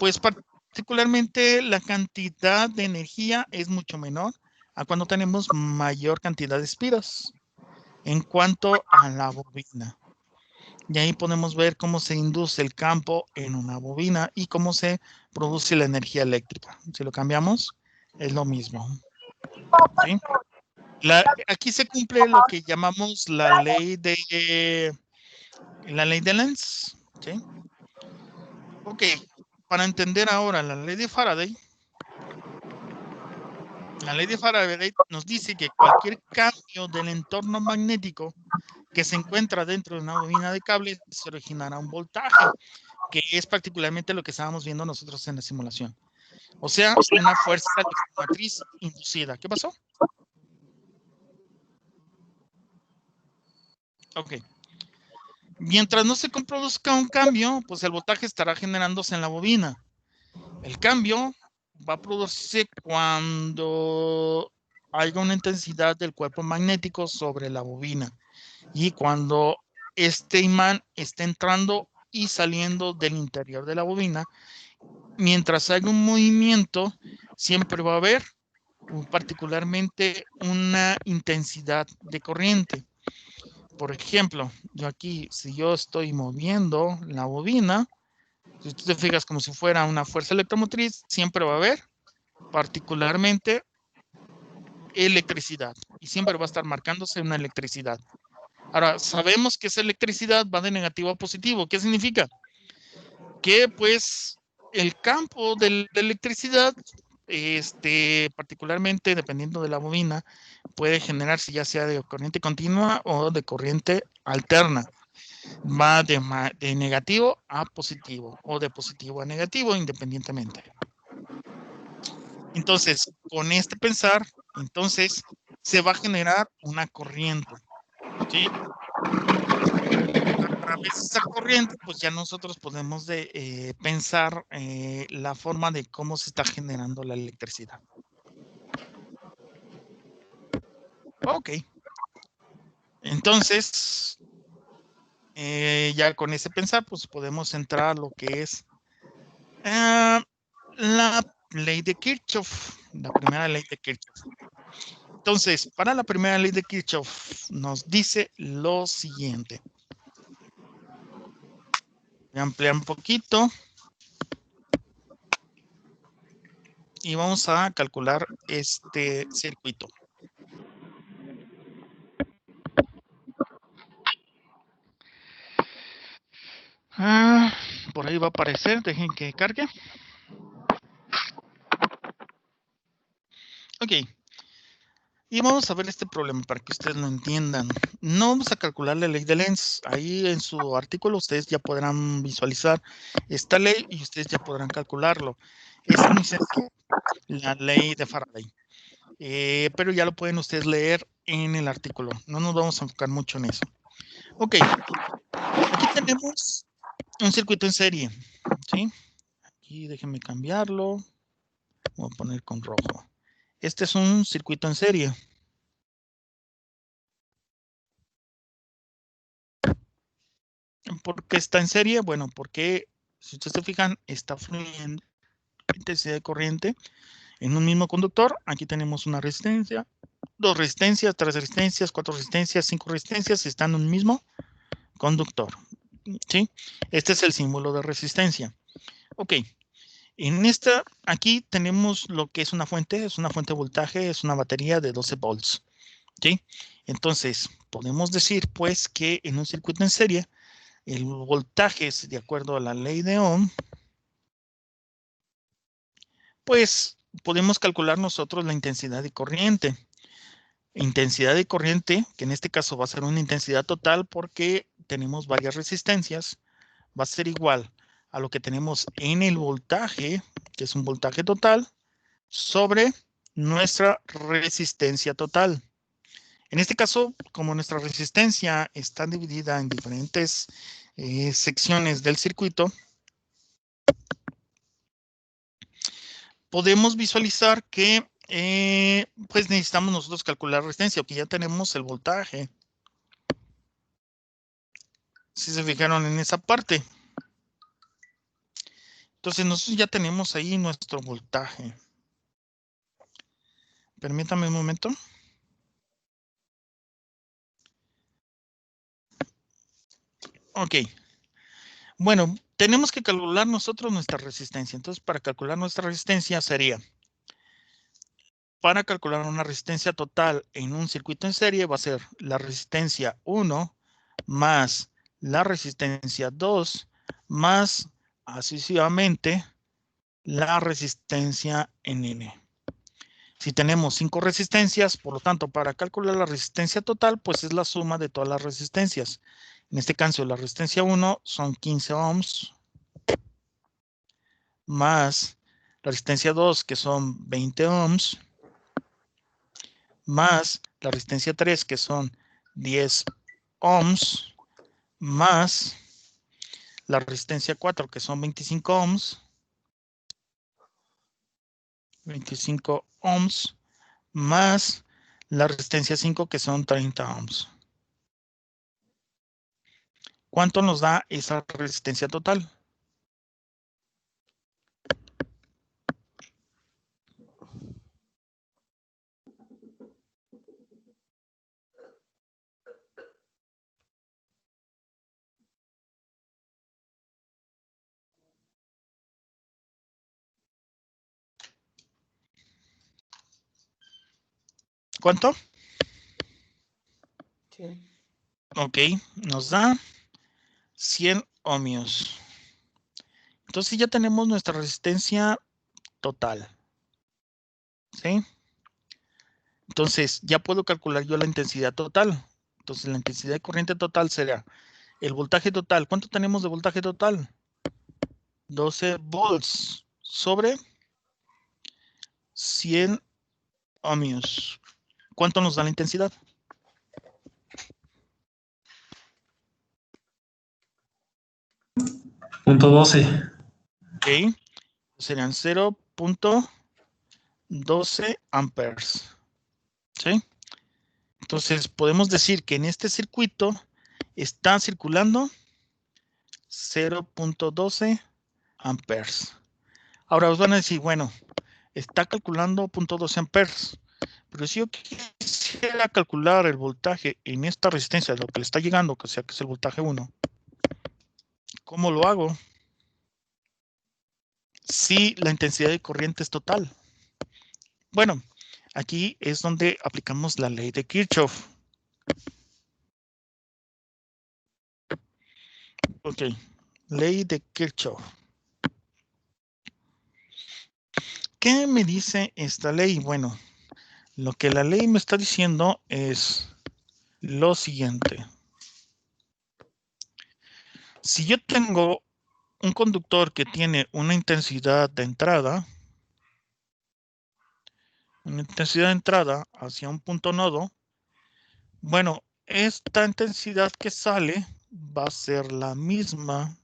pues particularmente la cantidad de energía es mucho menor a cuando tenemos mayor cantidad de espiras en cuanto a la bobina. Y ahí podemos ver cómo se induce el campo en una bobina y cómo se produce la energía eléctrica. Si lo cambiamos, es lo mismo. ¿Sí? Aquí se cumple lo que llamamos la ley de Lenz. ¿Sí? Ok, para entender ahora la ley de Faraday, la ley de Faraday nos dice que cualquier cambio del entorno magnético que se encuentra dentro de una bobina de cable se originará un voltaje, que es particularmente lo que estábamos viendo nosotros en la simulación. O sea, una fuerza electromotriz inducida. ¿Qué pasó? Ok. Mientras no se produzca un cambio, pues el voltaje estará generándose en la bobina. El cambio va a producirse cuando haya una intensidad del cuerpo magnético sobre la bobina y cuando este imán esté entrando y saliendo del interior de la bobina. Mientras haya un movimiento, siempre va a haber particularmente una intensidad de corriente. Por ejemplo, yo aquí, si yo estoy moviendo la bobina, si tú te fijas como si fuera una fuerza electromotriz, siempre va a haber particularmente electricidad y siempre va a estar marcándose una electricidad. Ahora, sabemos que esa electricidad va de negativo a positivo. ¿Qué significa? Que pues el campo de electricidad, particularmente dependiendo de la bobina, puede generarse ya sea de corriente continua o de corriente alterna. Va de negativo a positivo o de positivo a negativo independientemente. Entonces, con este pensar, entonces se va a generar una corriente, ¿sí? A través de esa corriente, pues ya nosotros podemos pensar la forma de cómo se está generando la electricidad. Ok. Entonces, ya con ese pensar, pues podemos entrar a lo que es la ley de Kirchhoff, la primera ley de Kirchhoff. Entonces, para la primera ley de Kirchhoff nos dice lo siguiente. Voy a ampliar un poquito. Y vamos a calcular este circuito. Por ahí va a aparecer, dejen que cargue. Ok. Y vamos a ver este problema para que ustedes lo entiendan. No vamos a calcular la ley de Lenz. Ahí en su artículo ustedes ya podrán visualizar esta ley y ustedes ya podrán calcularlo. Es muy sencillo, la ley de Faraday. Pero ya lo pueden ustedes leer en el artículo. No nos vamos a enfocar mucho en eso. Ok. Aquí tenemos un circuito en serie. ¿Sí? Aquí déjenme cambiarlo. Voy a poner con rojo. Este es un circuito en serie. ¿Por qué está en serie? Bueno, porque si ustedes se fijan, está fluyendo intensidad de corriente en un mismo conductor. Aquí tenemos una resistencia, 2 resistencias, 3 resistencias, 4 resistencias, 5 resistencias, están en un mismo conductor. ¿Sí? Este es el símbolo de resistencia. Ok. En esta, aquí tenemos lo que es una fuente de voltaje, es una batería de 12 volts. ¿Sí? Entonces, podemos decir pues que en un circuito en serie, el voltaje es de acuerdo a la ley de Ohm, pues podemos calcular nosotros la intensidad de corriente. Intensidad de corriente, que en este caso va a ser una intensidad total porque tenemos varias resistencias, va a ser igual a lo que tenemos en el voltaje, que es un voltaje total, sobre nuestra resistencia total. En este caso, como nuestra resistencia está dividida en diferentes secciones del circuito, podemos visualizar que pues necesitamos nosotros calcular resistencia, que ya tenemos el voltaje. Si se fijaron en esa parte. Entonces nosotros ya tenemos ahí nuestro voltaje. Permítame un momento. Ok. Bueno, tenemos que calcular nosotros nuestra resistencia. Entonces, para calcular nuestra resistencia sería, para calcular una resistencia total en un circuito en serie, va a ser la resistencia 1 más la resistencia 2 más, así sucesivamente, la resistencia en N. Si tenemos 5 resistencias, por lo tanto, para calcular la resistencia total, pues es la suma de todas las resistencias. En este caso, la resistencia 1 son 15 ohms, más la resistencia 2, que son 20 ohms, más la resistencia 3, que son 10 ohms, más la resistencia 4, que son 25 ohms, 25 ohms, más la resistencia 5, que son 30 ohms. ¿Cuánto nos da esa resistencia total? ¿Cuánto? Sí. Ok, nos da 100 ohmios. Entonces ya tenemos nuestra resistencia total. ¿Sí? Entonces ya puedo calcular yo la intensidad total. Entonces la intensidad de corriente total será el voltaje total. ¿Cuánto tenemos de voltaje total? 12 volts sobre 100 ohmios. ¿Cuánto nos da la intensidad? .12. Ok, serían 0.12 amperes. ¿Sí? Entonces podemos decir que en este circuito está circulando 0.12 amperes. Ahora os van a decir, bueno, está calculando 0.12 amperes, pero si yo quisiera calcular el voltaje en esta resistencia, lo que le está llegando, que sea que es el voltaje 1, ¿cómo lo hago? Si la intensidad de corriente es total. Bueno, aquí es donde aplicamos la ley de Kirchhoff. Ok, ley de Kirchhoff. ¿Qué me dice esta ley? Bueno, lo que la ley me está diciendo es lo siguiente. Si yo tengo un conductor que tiene una intensidad de entrada hacia un punto nodo, bueno, esta intensidad que sale va a ser la misma.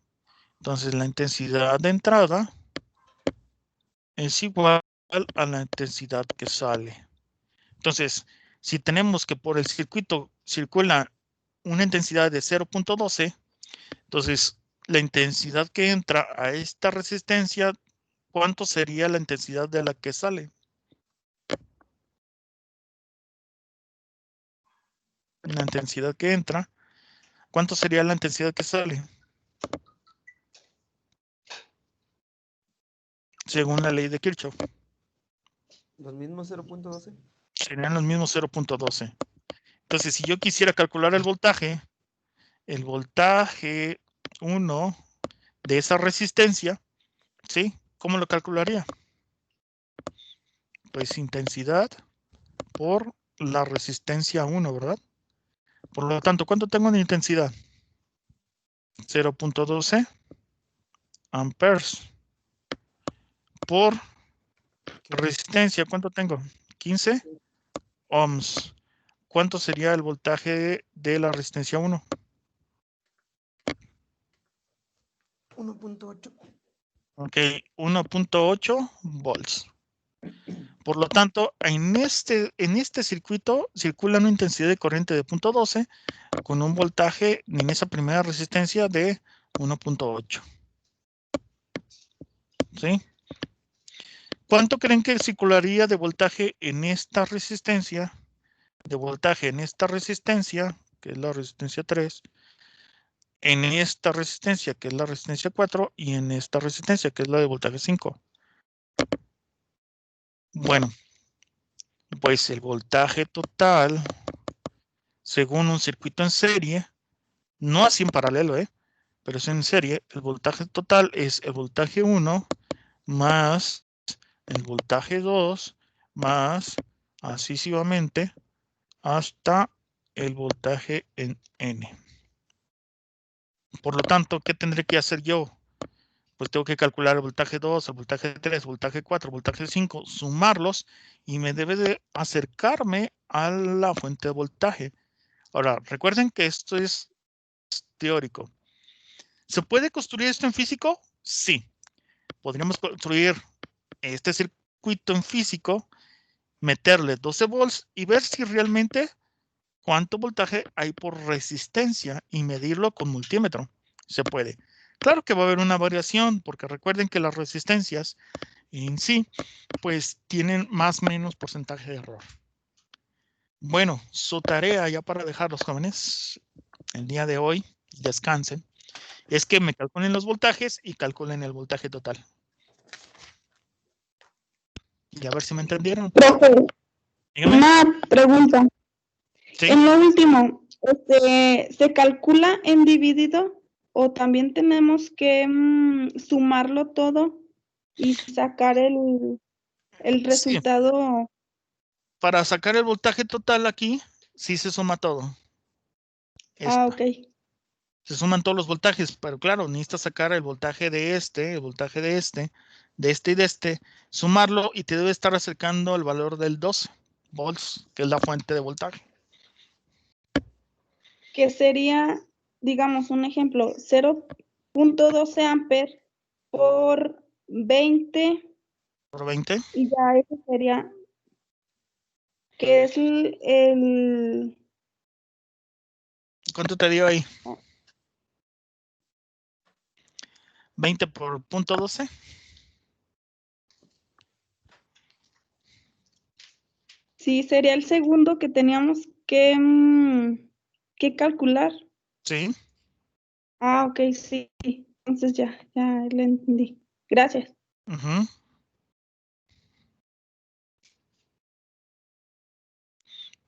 Entonces la intensidad de entrada es igual a la intensidad que sale. Entonces, si tenemos que por el circuito circula una intensidad de 0.12, entonces la intensidad que entra a esta resistencia, ¿cuánto sería la intensidad de la que sale? La intensidad que entra, ¿cuánto sería la intensidad que sale? Según la ley de Kirchhoff. Los mismos 0.12. Serían los mismos 0.12. Entonces, si yo quisiera calcular el voltaje 1 de esa resistencia, ¿sí? ¿Cómo lo calcularía? Pues intensidad por la resistencia 1, ¿verdad? Por lo tanto, ¿cuánto tengo de intensidad? 0.12 amperes por resistencia. ¿Cuánto tengo? 15 ohms. ¿Cuánto sería el voltaje de la resistencia 1? 1.8. Ok, 1.8 volts. Por lo tanto, en este circuito circula una intensidad de corriente de 0.12 con un voltaje en esa primera resistencia de 1.8. ¿Sí? ¿Cuánto creen que circularía de voltaje en esta resistencia? De voltaje en esta resistencia, que es la resistencia 3, en esta resistencia, que es la resistencia 4, y en esta resistencia, que es la de voltaje 5. Bueno, pues el voltaje total, según un circuito en serie, no así en paralelo, pero es en serie, el voltaje total es el voltaje 1 más el voltaje 2 más así sucesivamente hasta el voltaje en N. Por lo tanto, ¿qué tendré que hacer yo? Pues tengo que calcular el voltaje 2, el voltaje 3, el voltaje 4, el voltaje 5, sumarlos y me debe de acercarme a la fuente de voltaje. Ahora, recuerden que esto es teórico. ¿Se puede construir esto en físico? Sí. Podríamos construir este circuito en físico, meterle 12 volts y ver si realmente cuánto voltaje hay por resistencia y medirlo con multímetro. Se puede. Claro que va a haber una variación, porque recuerden que las resistencias en sí, pues tienen más o menos porcentaje de error. Bueno, su tarea ya para dejar los jóvenes el día de hoy, descansen, es que me calculen los voltajes y calculen el voltaje total. Y a ver si me entendieron. Profe, Dígame. una pregunta. ¿Sí? En lo último, ¿se calcula en dividido o también tenemos que sumarlo todo y sacar el Sí. resultado? Para sacar el voltaje total aquí, sí se suma todo. Ok. Se suman todos los voltajes, pero claro, necesitas sacar el voltaje de este, el voltaje de este y de este, sumarlo y te debe estar acercando al valor del 12 volts, que es la fuente de voltaje. Que sería, digamos, un ejemplo, 0.12 amperes por 20. ¿Por 20? Y ya eso sería, que es el ¿Cuánto te dio ahí? 20 por punto 12. Sí, sería el segundo que teníamos que calcular. Sí. Ah, ok, sí. Entonces ya le entendí. Gracias. Ujú.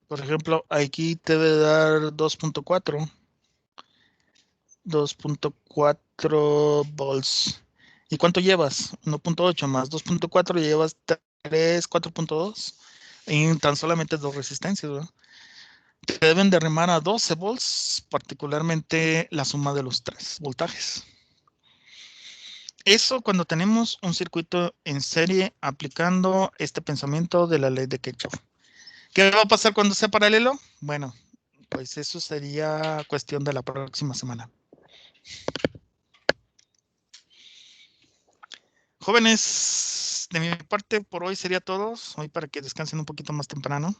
Por ejemplo, aquí te debe dar 2.4. 2.4 volts. ¿Y cuánto llevas? 1.8 más 2.4, llevas 3, 4.2. Y tan solamente dos resistencias, ¿verdad? Te deben derramar a 12 volts, particularmente la suma de los 3 voltajes. Eso cuando tenemos un circuito en serie aplicando este pensamiento de la ley de Kirchhoff. ¿Qué va a pasar cuando sea paralelo? Bueno, pues eso sería cuestión de la próxima semana. Jóvenes, de mi parte por hoy sería todo. Hoy para que descansen un poquito más temprano.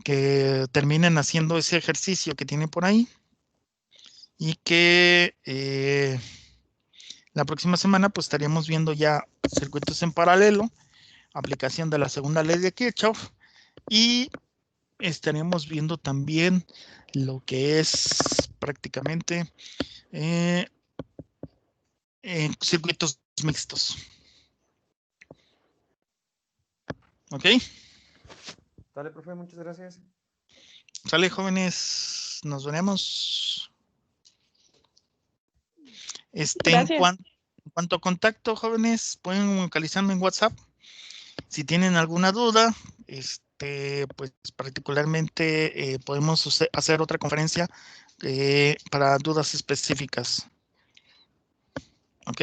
Que terminen haciendo ese ejercicio que tienen por ahí. Y que la próxima semana pues estaríamos viendo ya circuitos en paralelo, aplicación de la segunda ley de Kirchhoff. Y estaríamos viendo también lo que es prácticamente circuitos mixtos. ¿Ok? Dale, profe, muchas gracias. Sale, jóvenes, nos veremos. En Gracias. cuanto a contacto, jóvenes, pueden localizarme en WhatsApp. Si tienen alguna duda, pues particularmente podemos hacer otra conferencia para dudas específicas. ¿Ok?